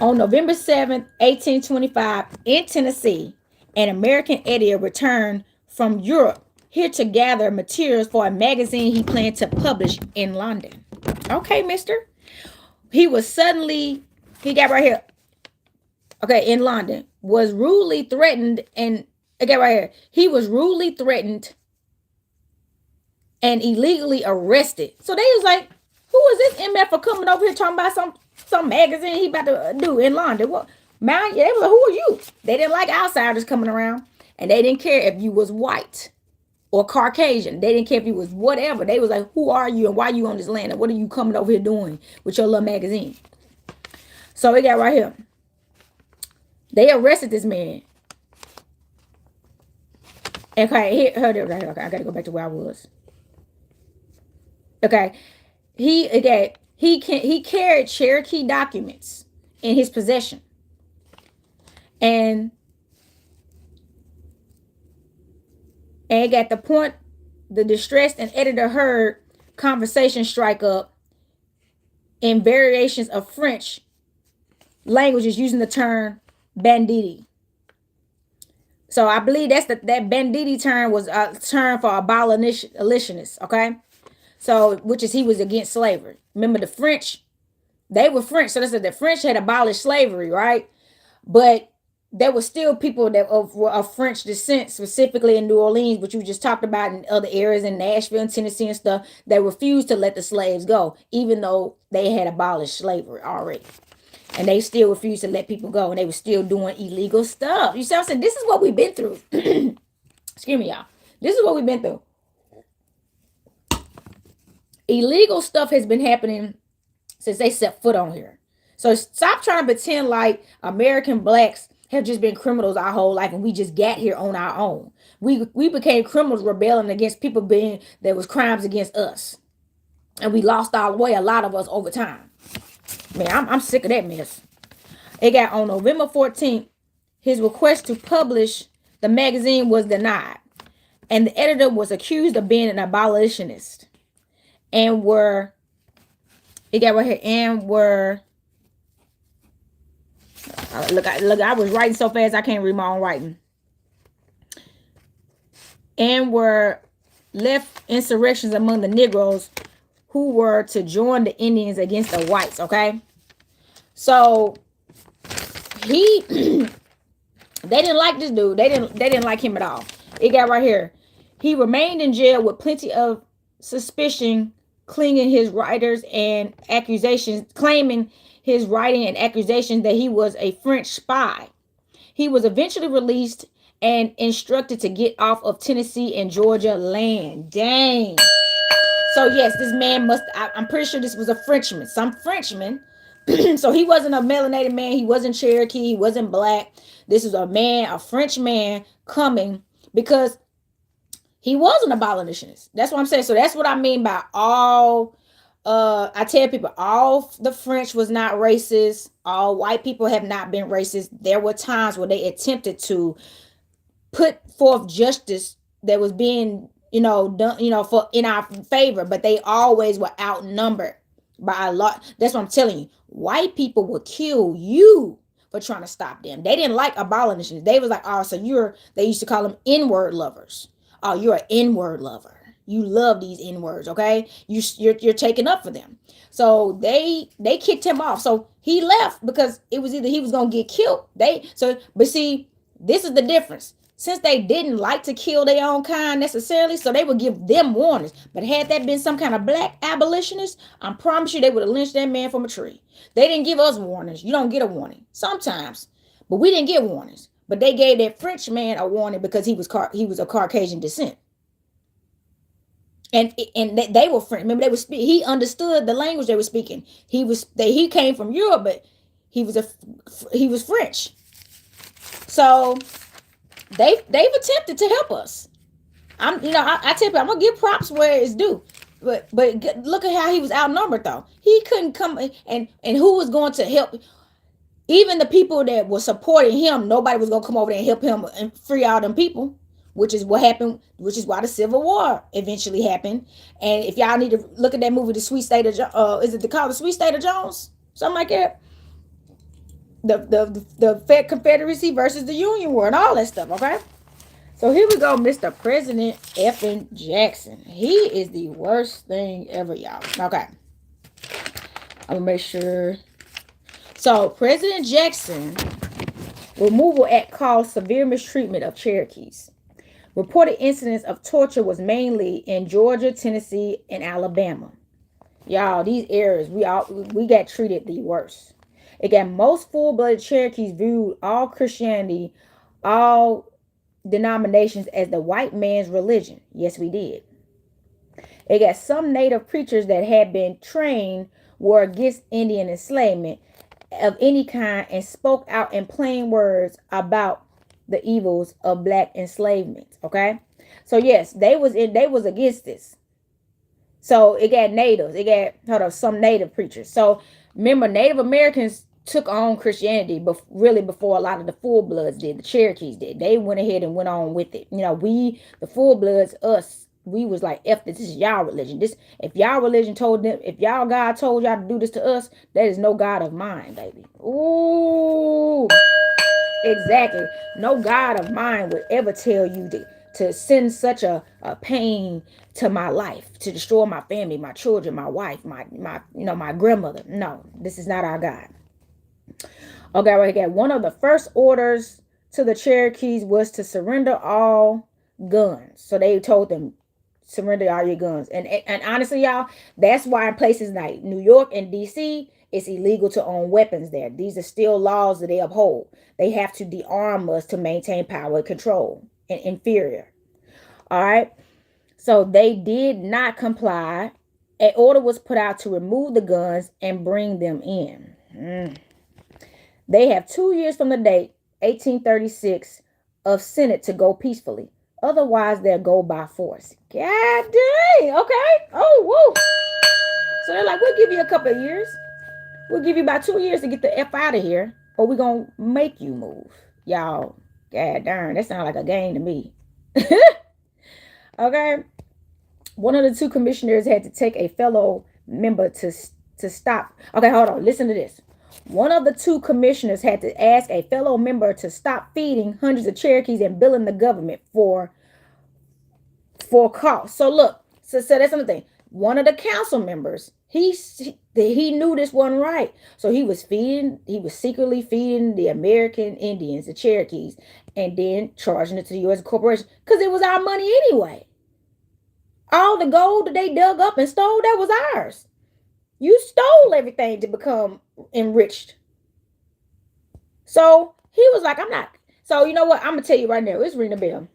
On November 7th, 1825 in Tennessee, an American editor returned from Europe here to gather materials for a magazine he planned to publish in London. Okay, mister. He got right here. Okay, in London, was rudely threatened, and okay, right here. He was rudely threatened and illegally arrested. So they was like, who is this MF for coming over here talking about some magazine he about to do in London? What? Man, they were like, who are you? They didn't like outsiders coming around, and they didn't care if you was white or Caucasian. They didn't care if you was whatever. They was like, who are you and why are you on this land? And what are you coming over here doing with your little magazine? So we got right here. They arrested this man. Okay, okay, I gotta go back to where I was. Okay, he carried Cherokee documents in his possession, and at the point the distressed and editor heard conversation strike up in variations of French, language is using the term banditti. So I believe that banditti term was a term for abolitionists. Okay, so which is he was against slavery. Remember the French? They were French, so that's the French had abolished slavery, right? But there were still people that of French descent, specifically in New Orleans, which you just talked about in other areas in Nashville and Tennessee and stuff, that refused to let the slaves go, even though they had abolished slavery already. And they still refused to let people go, and they were still doing illegal stuff. You see what I'm saying? This is what we've been through. Excuse me, y'all. This is what we've been through. Illegal stuff has been happening since they set foot on here. So stop trying to pretend like American blacks have just been criminals our whole life and we just got here on our own. We became criminals rebelling against people being there was crimes against us. And we lost our way, a lot of us, over time. Man, I'm sick of that mess. It got on November 14th, his request to publish the magazine was denied. And the editor was accused of being an abolitionist. And were, it got right here, and were, look, I was writing so fast I can't read my own writing. And were left insurrections among the Negroes who were to join the Indians against the whites, okay? So he they didn't like this dude. They didn't like him at all. It got right here. He remained in jail with plenty of suspicion, claiming his writing and accusations that he was a French spy. He was eventually released and instructed to get off of Tennessee and Georgia land. Dang. So yes, this man I'm pretty sure this was a Frenchman, some Frenchman. So he wasn't a melanated man. He wasn't Cherokee. He wasn't black. This is a French man coming because he was an abolitionist. That's what I'm saying. So that's what I mean by all. I tell people all the French was not racist. All white people have not been racist. There were times where they attempted to put forth justice that was being, done, for in our favor, but they always were outnumbered by a lot. That's what I'm telling you. White people will kill you for trying to stop them. They didn't like abolitionists. They was like, oh, so they used to call them N-word lovers. Oh, you're an N-word lover. You love these N-words, okay? You're taking up for them. So they kicked him off. So he left because it was either he was gonna get killed. But see, this is the difference. Since they didn't like to kill their own kind necessarily, so they would give them warnings. But had that been some kind of black abolitionist, I promise you they would have lynched that man from a tree. They didn't give us warnings. You don't get a warning sometimes, but we didn't get warnings. But they gave that French man a warning because he was of Caucasian descent. And they were French. Remember, he understood the language they were speaking. He came from Europe, but he was French. So they've attempted to help us. I tell you, I'm gonna give props where it's due. But look at how he was outnumbered though. He couldn't come and who was going to help? Even the people that were supporting him, nobody was gonna come over there and help him and free all them people. Which is what happened, which is why the Civil War eventually happened. And if y'all need to look at that movie, The Sweet State of is it called The Sweet State of Jones? Something like that. The Confederacy versus the Union War and all that stuff, okay? So here we go, Mr. President effing Jackson. He is the worst thing ever, y'all. Okay. I'm gonna make sure. So President Jackson removal act caused severe mistreatment of Cherokees. Reported incidents of torture was mainly in Georgia, Tennessee, and Alabama. Y'all, these areas, we got treated the worst. Again, most full-blooded Cherokees viewed all Christianity, all denominations as the white man's religion. Yes, we did. It got some native preachers that had been trained were against Indian enslavement of any kind and spoke out in plain words about the evils of black enslavement. Okay, so yes, they was against this. So it got natives, some native preachers. So remember, Native Americans took on Christianity, but really before a lot of the full bloods did. The Cherokees did. They went ahead and went on with it. The full bloods, us We was like, F this is y'all religion. This, if y'all religion told them, if y'all God told y'all to do this to us, that is no God of mine, baby. Ooh, exactly. No God of mine would ever tell you to send such a pain to my life, to destroy my family, my children, my wife, my my grandmother. No, this is not our God. Okay, right here. One of the first orders to the Cherokees was to surrender all guns. So they told them, surrender all your guns. And honestly, y'all, that's why in places like New York and DC, it's illegal to own weapons there. These are still laws that they uphold. They have to de-arm us to maintain power and control and inferior. All right. So they did not comply. An order was put out to remove the guns and bring them in. They have 2 years from the date, 1836, of Senate to go peacefully. Otherwise, they'll go by force. God dang. Okay. Oh, whoa. So they're like, we'll give you a couple of years. We'll give you about 2 years to get the F out of here, or we're going to make you move. Y'all, god darn, that sounds like a game to me. Okay. One of the two commissioners had to take a fellow member to stop. Okay, hold on. Listen to this. One of the two commissioners had to ask a fellow member to stop feeding hundreds of Cherokees and billing the government for costs. So look, so that's another thing. One of the council members, he knew this wasn't right, so he was secretly feeding the American Indians, the Cherokees, and then charging it to the U.S. corporation because it was our money anyway. All the gold that they dug up and stole, that was ours. You stole everything to become enriched. So he was like, I'm not. So you know what? I'm going to tell you right now. It's ringing a bell.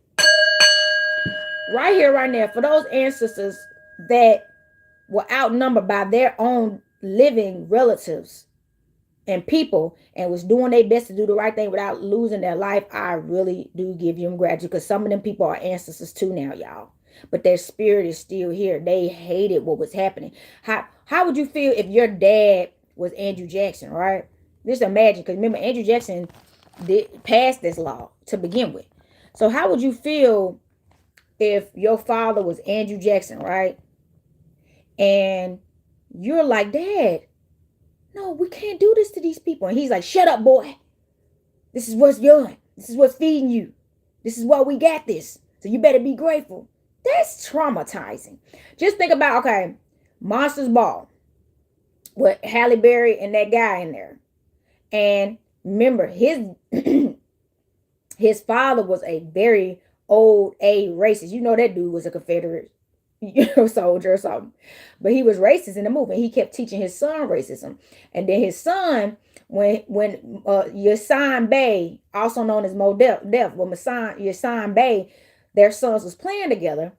Right here, right now, for those ancestors that were outnumbered by their own living relatives and people and was doing their best to do the right thing without losing their life, I really do give you gratitude, because some of them people are ancestors too now, y'all. But their spirit is still here. They hated what was happening. How would you feel if your dad was Andrew Jackson, right? Just imagine, because remember, Andrew Jackson passed this law to begin with. So how would you feel if your father was Andrew Jackson, right? And you're like, Dad, no, we can't do this to these people. And he's like, shut up, boy. This is what's done. This is what's feeding you. This is why we got this. So you better be grateful. That's traumatizing. Just think about, okay, Monsters Ball with Halle Berry and that guy in there. And remember, his father was a very old racist. You know that dude was a Confederate soldier or something. But he was racist in the movie. He kept teaching his son racism. And then his son, when Yasin Bey, also known as Mo Def, when Yasin Bey, their sons was playing together,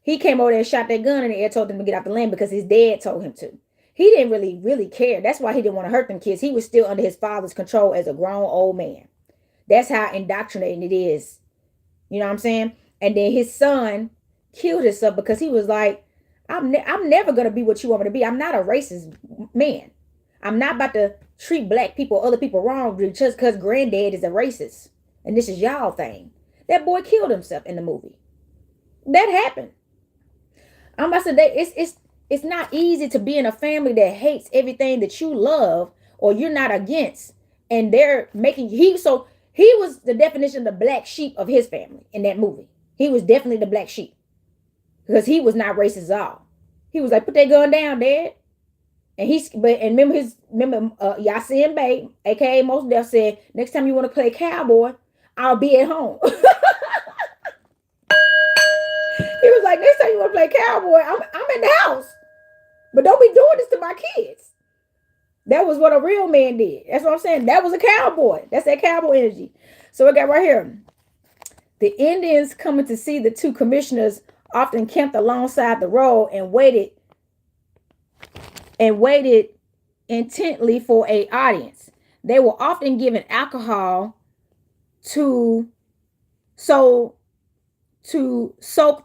he came over there and shot that gun in the air, told them to get off the land because his dad told him to. He didn't really care. That's why he didn't want to hurt them kids. He was still under his father's control as a grown old man. That's how indoctrinating it is. You know what I'm saying? And then his son killed himself because he was like, I'm never going to be what you want me to be. I'm not a racist man. I'm not about to treat black people, other people wrong just because granddad is a racist. And this is y'all thing. That boy killed himself in the movie. That happened. I'm about to say, it's not easy to be in a family that hates everything that you love or you're not against. And they're making, he was the definition of the black sheep of his family in that movie. He was definitely the black sheep. Because he was not racist at all. He was like, put that gun down, Dad. And remember Yasin Bey, aka Mos Def, said, next time you want to play cowboy, I'll be at home. He was like, next time you want to play cowboy, I'm in the house. But don't be doing this to my kids. That was what a real man did. That's what I'm saying. That was a cowboy. That's that cowboy energy. So we got right here. The Indians coming to see the two commissioners often camped alongside the road and waited intently for an audience. They were often given alcohol to soak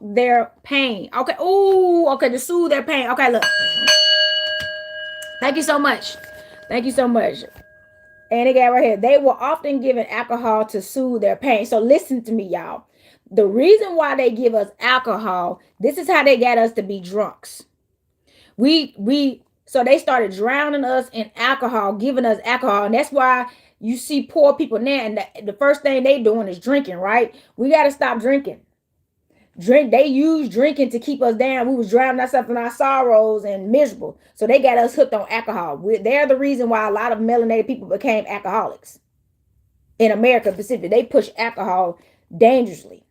their pain. Okay. Oh, okay, to soothe their pain. Okay, look. Thank you so much. Thank you so much. And again, right here, they were often given alcohol to soothe their pain. So listen to me, y'all. The reason why they give us alcohol, this is how they got us to be drunks. So they started drowning us in alcohol, giving us alcohol, and that's why you see poor people now, and the first thing they doing is drinking, right? We got to stop drinking. They use drinking to keep us down. We was drowning ourselves in our sorrows and miserable, so they got us hooked on alcohol. They're the reason why a lot of melanated people became alcoholics in America Pacific. They push alcohol dangerously.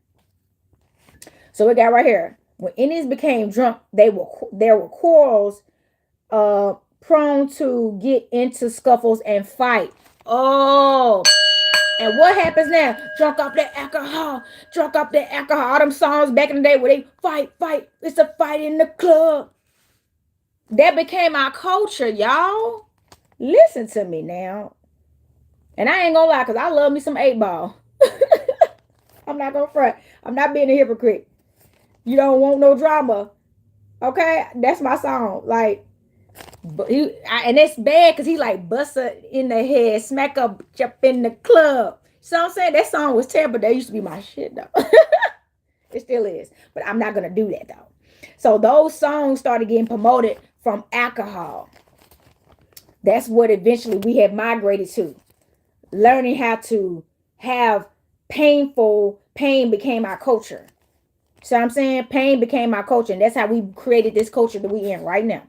So we got right here, when Indians became drunk, there were quarrels, prone to get into scuffles and fight. Oh, and what happens now? Drunk off that alcohol. Drunk off that alcohol. All them songs back in the day where they fight. It's a fight in the club. That became our culture, y'all. Listen to me now. And I ain't gonna lie, because I love me some 8-Ball. I'm not gonna front. I'm not being a hypocrite. You don't want no drama. Okay? That's my song. Like, and it's bad because he like bust her in the head, smack up, jump in the club. So I'm saying that song was terrible. That used to be my shit though. It still is, but I'm not gonna do that though. So those songs started getting promoted from alcohol. That's what eventually we have migrated to. Learning how to have pain became our culture. So I'm saying pain became our culture, and that's how we created this culture that we in right now.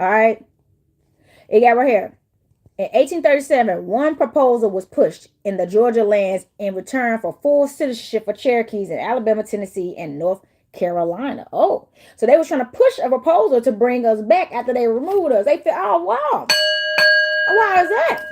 All right. It got right here. In 1837, one proposal was pushed in the Georgia lands in return for full citizenship for Cherokees in Alabama, Tennessee, and North Carolina. Oh, so they were trying to push a proposal to bring us back after they removed us. They feel, oh, wow. Why is that?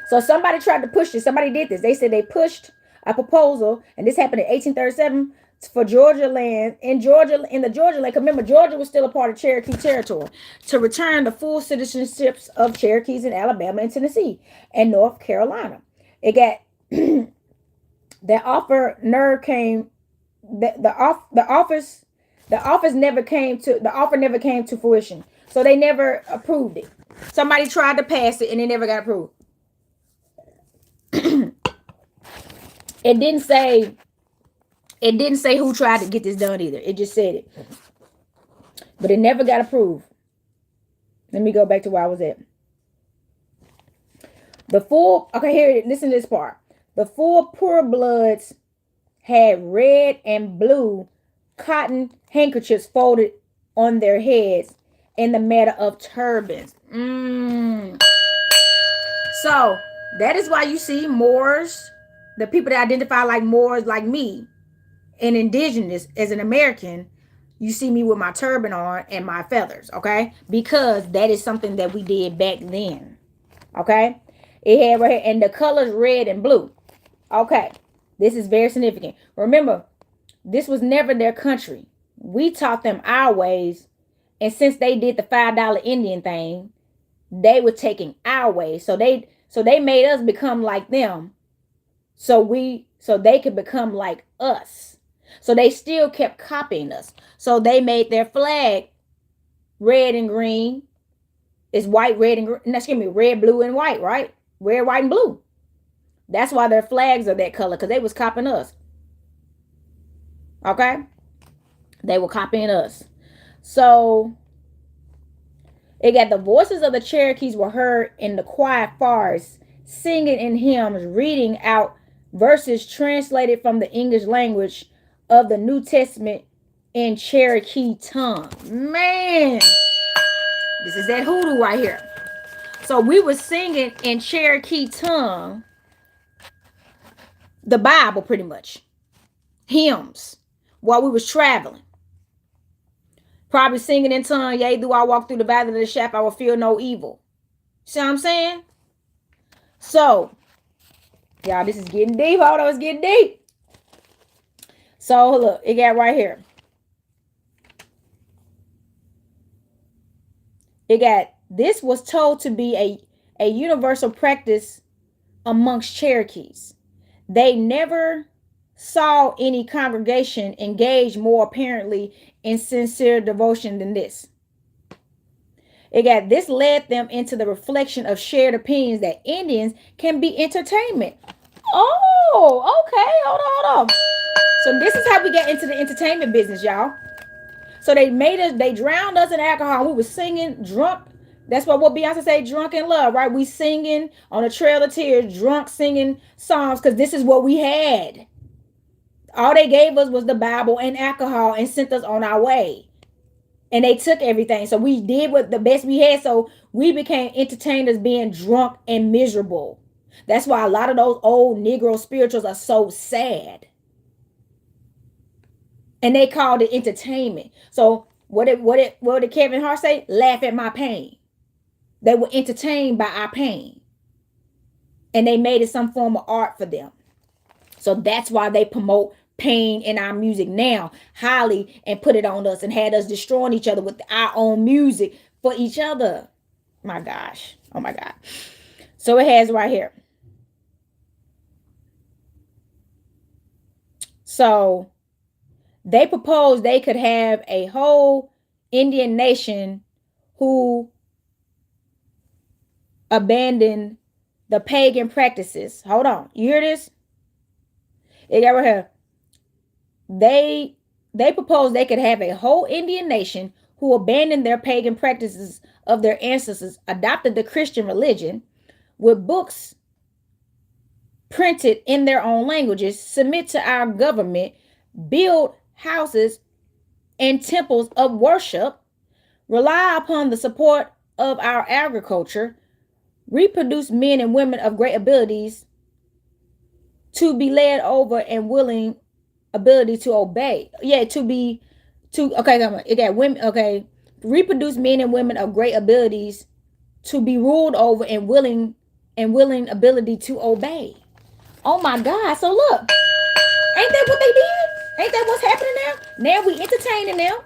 So somebody tried to push this. Somebody did this. They said they pushed a proposal, and this happened in 1837 for Georgia land, in the Georgia land. Remember, Georgia was still a part of Cherokee territory, to return the full citizenships of Cherokees in Alabama and Tennessee and North Carolina. It got that offer never came. The offer never came to fruition. So they never approved it. Somebody tried to pass it and it never got approved. It didn't say who tried to get this done either. It just said it. But it never got approved. Let me go back to where I was at. Listen to this part. The full purebloods had red and blue cotton handkerchiefs folded on their heads in the manner of turbans. So that is why you see Moors, the people that identify like Moors, like me, and indigenous as an American, you see me with my turban on and my feathers, okay? Because that is something that we did back then, okay? It had right here, and the colors red and blue. Okay, this is very significant. Remember, this was never their country. We taught them our ways, and since they did the $5 Indian thing, they were taking our ways. So they made us become like them, so they could become like us. So they still kept copying us. So they made their flag red and green. It's white, red, and green. Excuse me, red, blue, and white, right? Red, white, and blue. That's why their flags are that color, because they was copying us. Okay? They were copying us. So it got the voices of the Cherokees were heard in the quiet forest, singing in hymns, reading out verses translated from the English language of the New Testament in Cherokee tongue. Man, this is that hoodoo right here. So we were singing in Cherokee tongue the Bible, pretty much, hymns, while we was traveling. Probably singing in tongue, yea, though I walk through the valley of the shadow, I will feel no evil. See what I'm saying? So, y'all, this is getting deep. Hold on, it's getting deep. So, look, it got right here. This was told to be a universal practice amongst Cherokees. They never saw any congregation engage more apparently in sincere devotion than this. This led them into the reflection of shared opinions that Indians can be entertainment. Oh, okay. Hold on. So this is how we get into the entertainment business, y'all. So they drowned us in alcohol. We were singing drunk. That's what Beyonce say, drunk in love, right? We singing on a trail of tears, drunk singing songs, because this is what we had. All they gave us was the Bible and alcohol and sent us on our way. And they took everything. So we did what the best we had. So we became entertainers being drunk and miserable. That's why a lot of those old Negro spirituals are so sad. And they called it entertainment. So what did Kevin Hart say? Laugh at my pain. They were entertained by our pain. And they made it some form of art for them. So that's why they promote pain in our music now highly and put it on us and had us destroying each other with our own music for each other. My gosh. Oh my God. So it has right here. So they proposed they could have a whole Indian nation who abandoned the pagan practices. Hold on. You hear this? It got right here. They proposed they could have a whole Indian nation who abandoned their pagan practices of their ancestors, adopted the Christian religion, with books printed in their own languages, submit to our government, build houses and temples of worship, rely upon the support of our agriculture, reproduce men and women of great abilities to be led over and willing ability to obey. Yeah, okay, come on. It got women, okay. Reproduce men and women of great abilities to be ruled over and willing ability to obey. Oh my God. So look, ain't that what they did? Ain't that what's happening now? Now we entertaining them.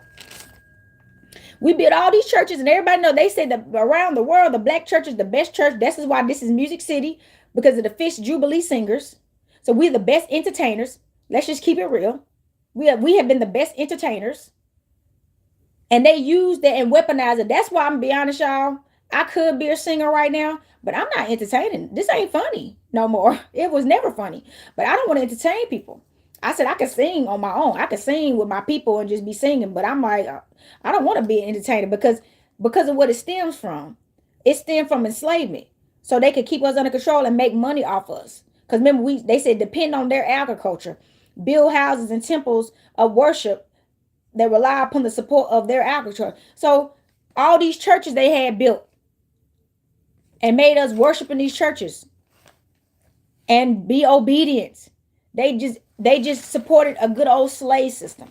We built all these churches, and everybody know they say that around the world, the black church is the best church. This is why this is Music City, because of the Fish Jubilee singers. So we're the best entertainers. Let's just keep it real. We have been the best entertainers. And they use that and weaponize it. That's why I'm gonna be honest, y'all. I could be a singer right now, but I'm not entertaining. This ain't funny no more. It was never funny. But I don't want to entertain people. I said I could sing on my own. I could sing with my people and just be singing. But I'm like, I don't want to be an entertainer because of what it stems from. It stemmed from enslavement. So they could keep us under control and make money off us. Because remember, they said depend on their agriculture, build houses and temples of worship that rely upon the support of their agriculture. So all these churches they had built and made us worship in these churches and be obedient. They just supported a good old slave system.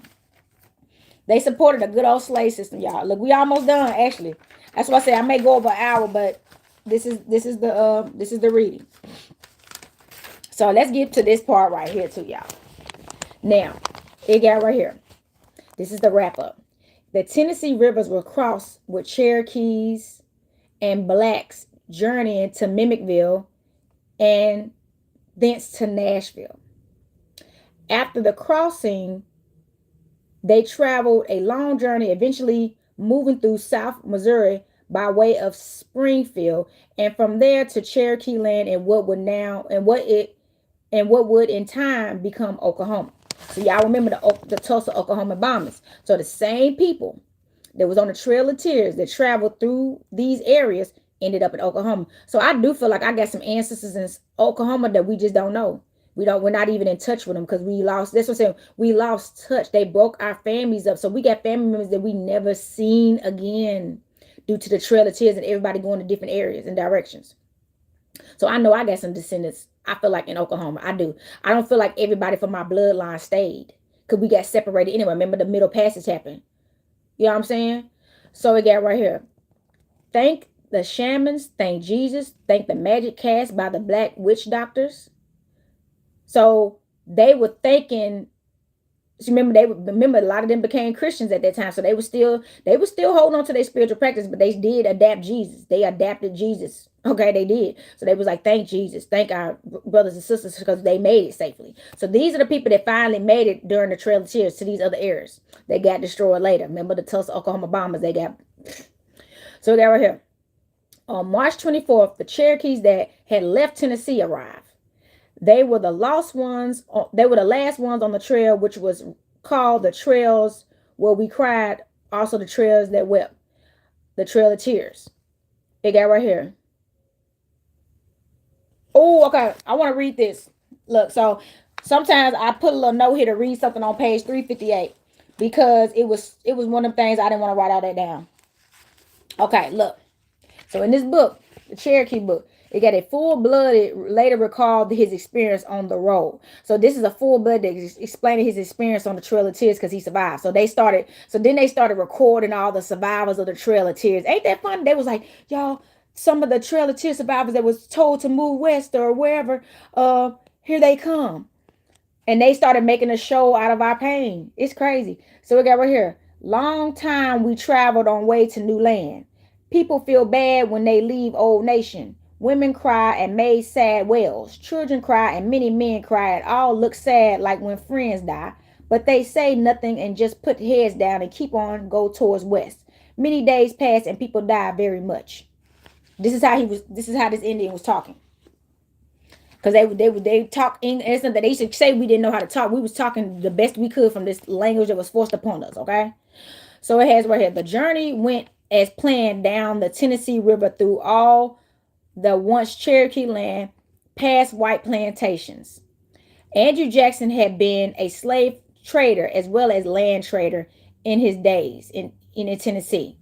They supported a good old slave system, y'all. Look, we almost done actually. That's why I say I may go over an hour, but this is the reading. So let's get to this part right here too, y'all. Now, it got right here. This is the wrap up. The Tennessee rivers were crossed with Cherokees and blacks journeying to Mimickville and thence to Nashville. After the crossing, they traveled a long journey, eventually moving through South Missouri by way of Springfield, and from there to Cherokee land and what would in time become Oklahoma. So y'all remember the Tulsa, Oklahoma bombings. So the same people that was on the Trail of Tears that traveled through these areas ended up in Oklahoma. So I do feel like I got some ancestors in Oklahoma that we just don't know. We're not even in touch with them because we lost. That's what I'm saying. We lost touch. They broke our families up. So we got family members that we never seen again due to the Trail of Tears and everybody going to different areas and directions. So I know I got some descendants, I feel like, in Oklahoma. I do. I don't feel like everybody from my bloodline stayed because we got separated anyway. Remember the Middle Passage happened. You know what I'm saying? So we got right here. Thank the shamans. Thank Jesus. Thank the magic cast by the black witch doctors. So they were thinking. So remember a lot of them became Christians at that time. So they were still holding on to their spiritual practice, but they did adapt Jesus. They adapted Jesus. Okay, they did. So they was like, thank Jesus, thank our brothers and sisters because they made it safely. So these are the people that finally made it during the Trail of Tears to these other areas. They got destroyed later. Remember the Tulsa, Oklahoma bombers? They got. So they right here. On March 24th, the Cherokees that had left Tennessee arrived. They were the lost ones. They were the last ones on the trail, which was called the trails where we cried. Also, the trails that wept, the trail of tears. It got right here. Oh, okay. I want to read this. Look, so sometimes I put a little note here to read something on page 358 because it was one of the things I didn't want to write all that down. Okay, look. So in this book, the Cherokee book, it got a full-blooded later recalled his experience on the road. So this is a full-blood explaining his experience on the Trail of Tears because he survived. Then they started recording all the survivors of the Trail of Tears. Ain't that funny? They was like, y'all, some of the Trail of Tears survivors that was told to move west or wherever, here they come. And they started making a show out of our pain. It's crazy. So we got right here. Long time we traveled on way to new land. People feel bad when they leave old nation. Women cry and made sad wails. Children cry and many men cry. It all looks sad like when friends die. But they say nothing and just put heads down and keep on go towards west. Many days pass and people die very much. This is how this Indian was talking. Because they talk English and that they used to say we didn't know how to talk. We was talking the best we could from this language that was forced upon us. Okay, so it has right here. The journey went as planned down the Tennessee River through all the once Cherokee land, past white plantations. Andrew Jackson had been a slave trader as well as land trader in his days in Tennessee.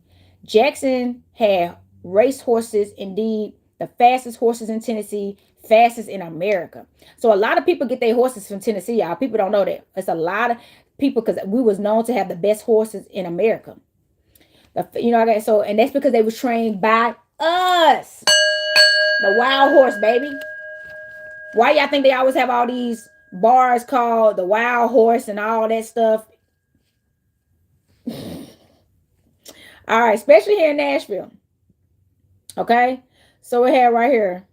Jackson had race horses, indeed, the fastest horses in Tennessee, fastest in America. So a lot of people get their horses from Tennessee, y'all. People don't know that. It's a lot of people because we was known to have the best horses in America. Okay, so and that's because they was trained by us. The wild horse, baby. Why y'all think they always have all these bars called the wild horse and all that stuff? All right, especially here in Nashville. Okay, so we have right here.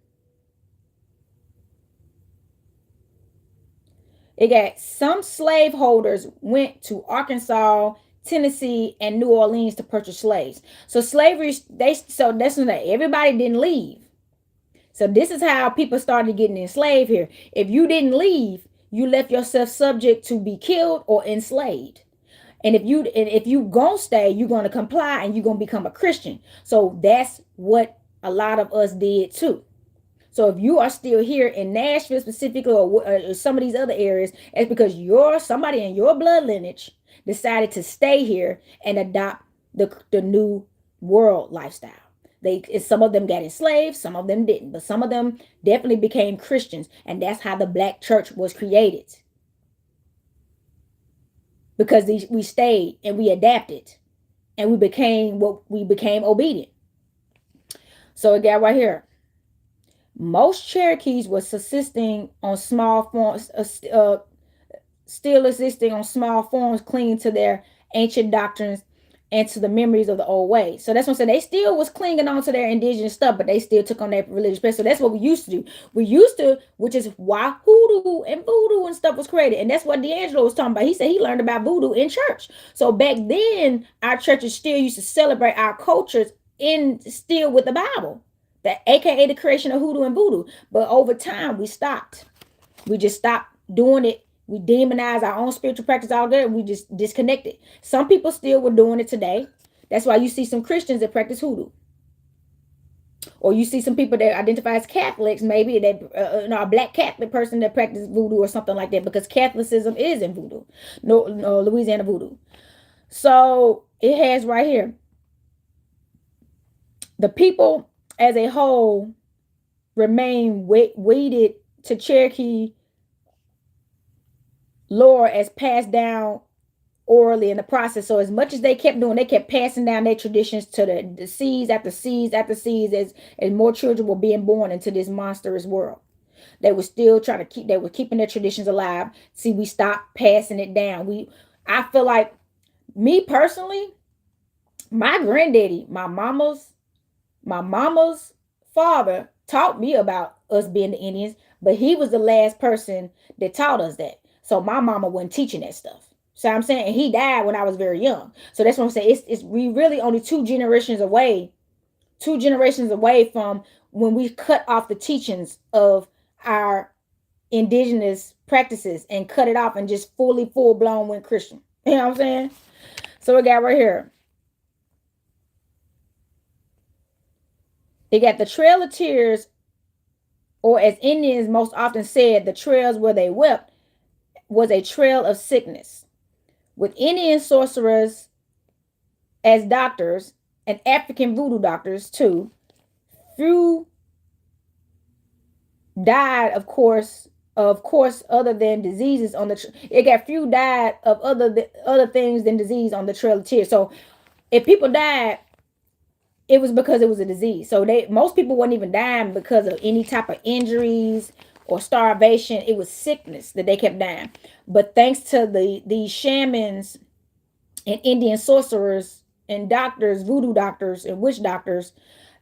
It got some slaveholders went to Arkansas, Tennessee, and New Orleans to purchase slaves. So slavery, that's when everybody didn't leave. So this is how people started getting enslaved here. If you didn't leave, you left yourself subject to be killed or enslaved. And if you gonna stay, you're gonna comply and you're gonna become a Christian. So that's what a lot of us did too. So if you are still here in Nashville specifically, or some of these other areas, it's because somebody in your blood lineage decided to stay here and adopt the new world lifestyle. Some of them got enslaved, some of them didn't, but some of them definitely became Christians, and that's how the black church was created. Because we stayed and we adapted, and we became obedient. So it got right here. Most Cherokees were subsisting on small forms, still existing on small forms, clinging to their ancient doctrines and to the memories of the old ways. So that's what I'm saying. They still was clinging on to their indigenous stuff, but they still took on that religious space. So that's what we used to do. Which is why hoodoo and voodoo and stuff was created. And that's what D'Angelo was talking about. He said he learned about voodoo in church. So back then, our churches still used to celebrate our cultures still with the Bible. That aka the creation of hoodoo and voodoo. But over time we stopped. We just stopped doing it. We demonized our own spiritual practice all day. We just disconnected. Some people still were doing it today. That's why you see some Christians that practice hoodoo. Or you see some people that identify as Catholics, maybe that a black Catholic person that practices voodoo or something like that, because Catholicism is in voodoo. No, Louisiana voodoo. So it has right here. The people as a whole remain weighted to Cherokee lore as passed down orally in the process. So as much as they kept doing, they kept passing down their traditions to the seeds after seeds after seeds as more children were being born into this monstrous world. They were still trying to they were keeping their traditions alive. See, we stopped passing it down. I feel like, me personally, my granddaddy, my mama's father taught me about us being the Indians, but he was the last person that taught us that. So my mama wasn't teaching that stuff. So I'm saying, and he died when I was very young. So that's what I'm saying. It's we really only two generations away from when we cut off the teachings of our indigenous practices and cut it off and just fully full blown went Christian. You know what I'm saying? So we got right here. They got the Trail of Tears, or as Indians most often said, the trails where they wept, was a trail of sickness. With Indian sorcerers as doctors and African voodoo doctors too, few died, other than diseases on the. It got few died of other things than disease on the Trail of Tears. So if people died, it was because it was a disease. So most people weren't even dying because of any type of injuries or starvation. It was sickness that they kept dying. But thanks to these shamans and Indian sorcerers and doctors, voodoo doctors and witch doctors,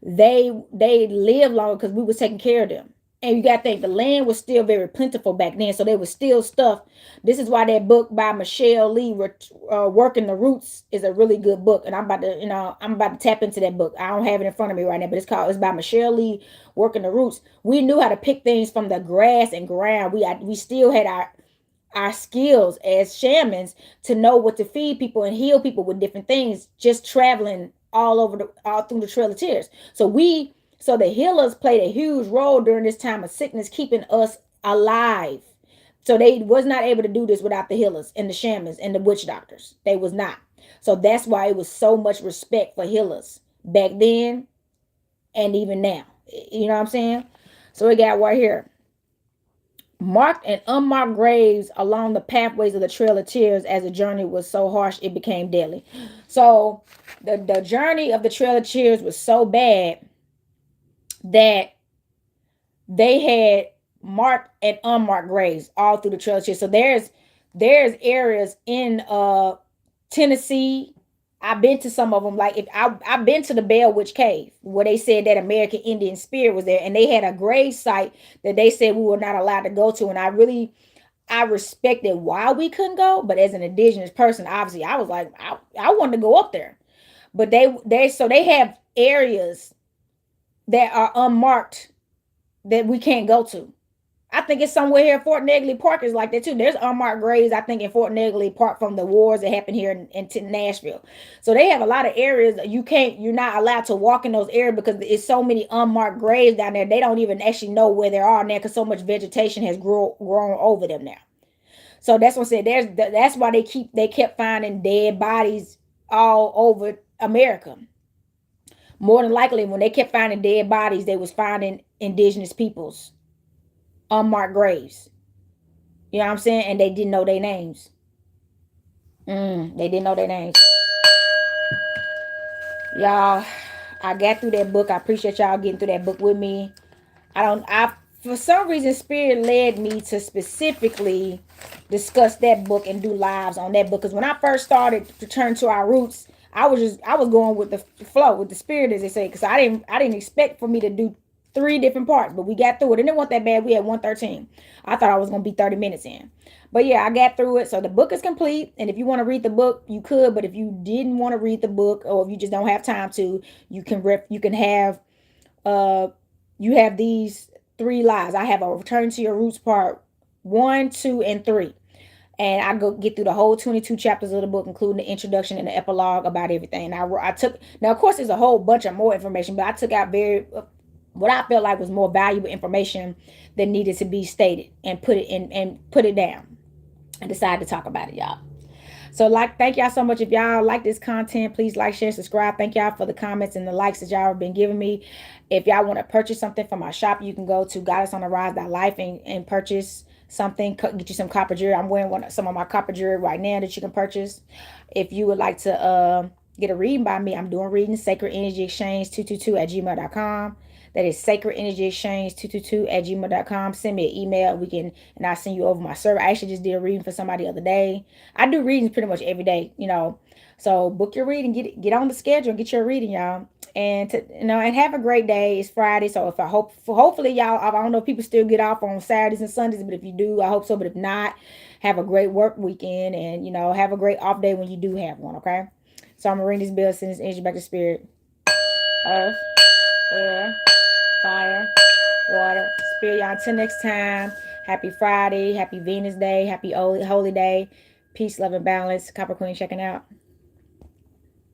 they lived longer because we was taking care of them. And you got to think the land was still very plentiful back then, so there was still stuff. This is why that book by Michelle Lee, "Working the Roots," is a really good book. And I'm about to tap into that book. I don't have it in front of me right now, but it's by Michelle Lee, "Working the Roots." We knew how to pick things from the grass and ground. We still had our skills as shamans to know what to feed people and heal people with different things, just traveling all through the Trail of Tears. So the healers played a huge role during this time of sickness, keeping us alive. So they was not able to do this without the healers and the shamans and the witch doctors. They was not. So that's why it was so much respect for healers back then and even now. You know what I'm saying? So we got right here. Marked and unmarked graves along the pathways of the Trail of Tears, as the journey was so harsh it became deadly. So the journey of the Trail of Tears was so bad that they had marked and unmarked graves all through the Trail of Tears. So there's areas in Tennessee. I've been to some of them. Like if I've been to the Bell Witch Cave, where they said that American Indian spirit was there, and they had a grave site that they said we were not allowed to go to. And I respected why we couldn't go, but as an indigenous person, obviously I was like I wanted to go up there. But they have areas that are unmarked that we can't go to. I think it's somewhere here. Fort Negley Park is like that too. There's unmarked graves, I think, in Fort Negley Park from the wars that happened here in Nashville. So they have a lot of areas that you're not allowed to walk in those areas because it's so many unmarked graves down there. They don't even actually know where they are now because so much vegetation has grown over them now. So that's what I said. That's why they kept finding dead bodies all over America. More than likely, when they kept finding dead bodies, they was finding indigenous peoples unmarked graves. You know what I'm saying? And they didn't know their names. They didn't know their names. Y'all, I got through that book. I appreciate y'all getting through that book with me. I for some reason Spirit led me to specifically discuss that book and do lives on that book. Because when I first started to turn to our roots, I was going with the flow, with the spirit, as they say. Because I didn't expect for me to do 3 different parts, but we got through it. And it wasn't that bad. We had 113. I thought I was gonna be 30 minutes in. But yeah, I got through it. So the book is complete. And if you want to read the book, you could. But if you didn't want to read the book, or if you just don't have time to, you can have uh you have these 3 lives. I have a Return to Your Roots part 1, 2, and 3. And I go get through the whole 22 chapters of the book, including the introduction and the epilogue about everything. And I took, now of course there's a whole bunch of more information, but I took out what I felt like was more valuable information that needed to be stated and put it down. I decided to talk about it, y'all. So thank y'all so much. If y'all like this content, please like, share, subscribe. Thank y'all for the comments and the likes that y'all have been giving me. If y'all want to purchase something from my shop, you can go to goddessontherise.life and purchase something. Get you some copper jewelry. I'm wearing some of my copper jewelry right now that you can purchase. If you would like to get a reading by me, I'm doing readings. Sacred Energy Exchange 222 at gmail.com. That is Sacred Energy Exchange 222 at gmail.com. Send me an email. And I'll send you over my server. I actually just did a reading for somebody the other day. I do readings pretty much every day, So book your reading, get on the schedule, and get your reading, y'all. And and have a great day. It's Friday, so hopefully y'all, I don't know if people still get off on Saturdays and Sundays, but if you do, I hope so. But if not, have a great work weekend, and have a great off day when you do have one. Okay. So I'm gonna ring this bell, send this energy back to spirit. Earth, air, fire, water, spirit. Y'all, until next time, Happy Friday. Happy Venus Day. Happy Holy Day. Peace, love, and balance. Copper Queen checking out.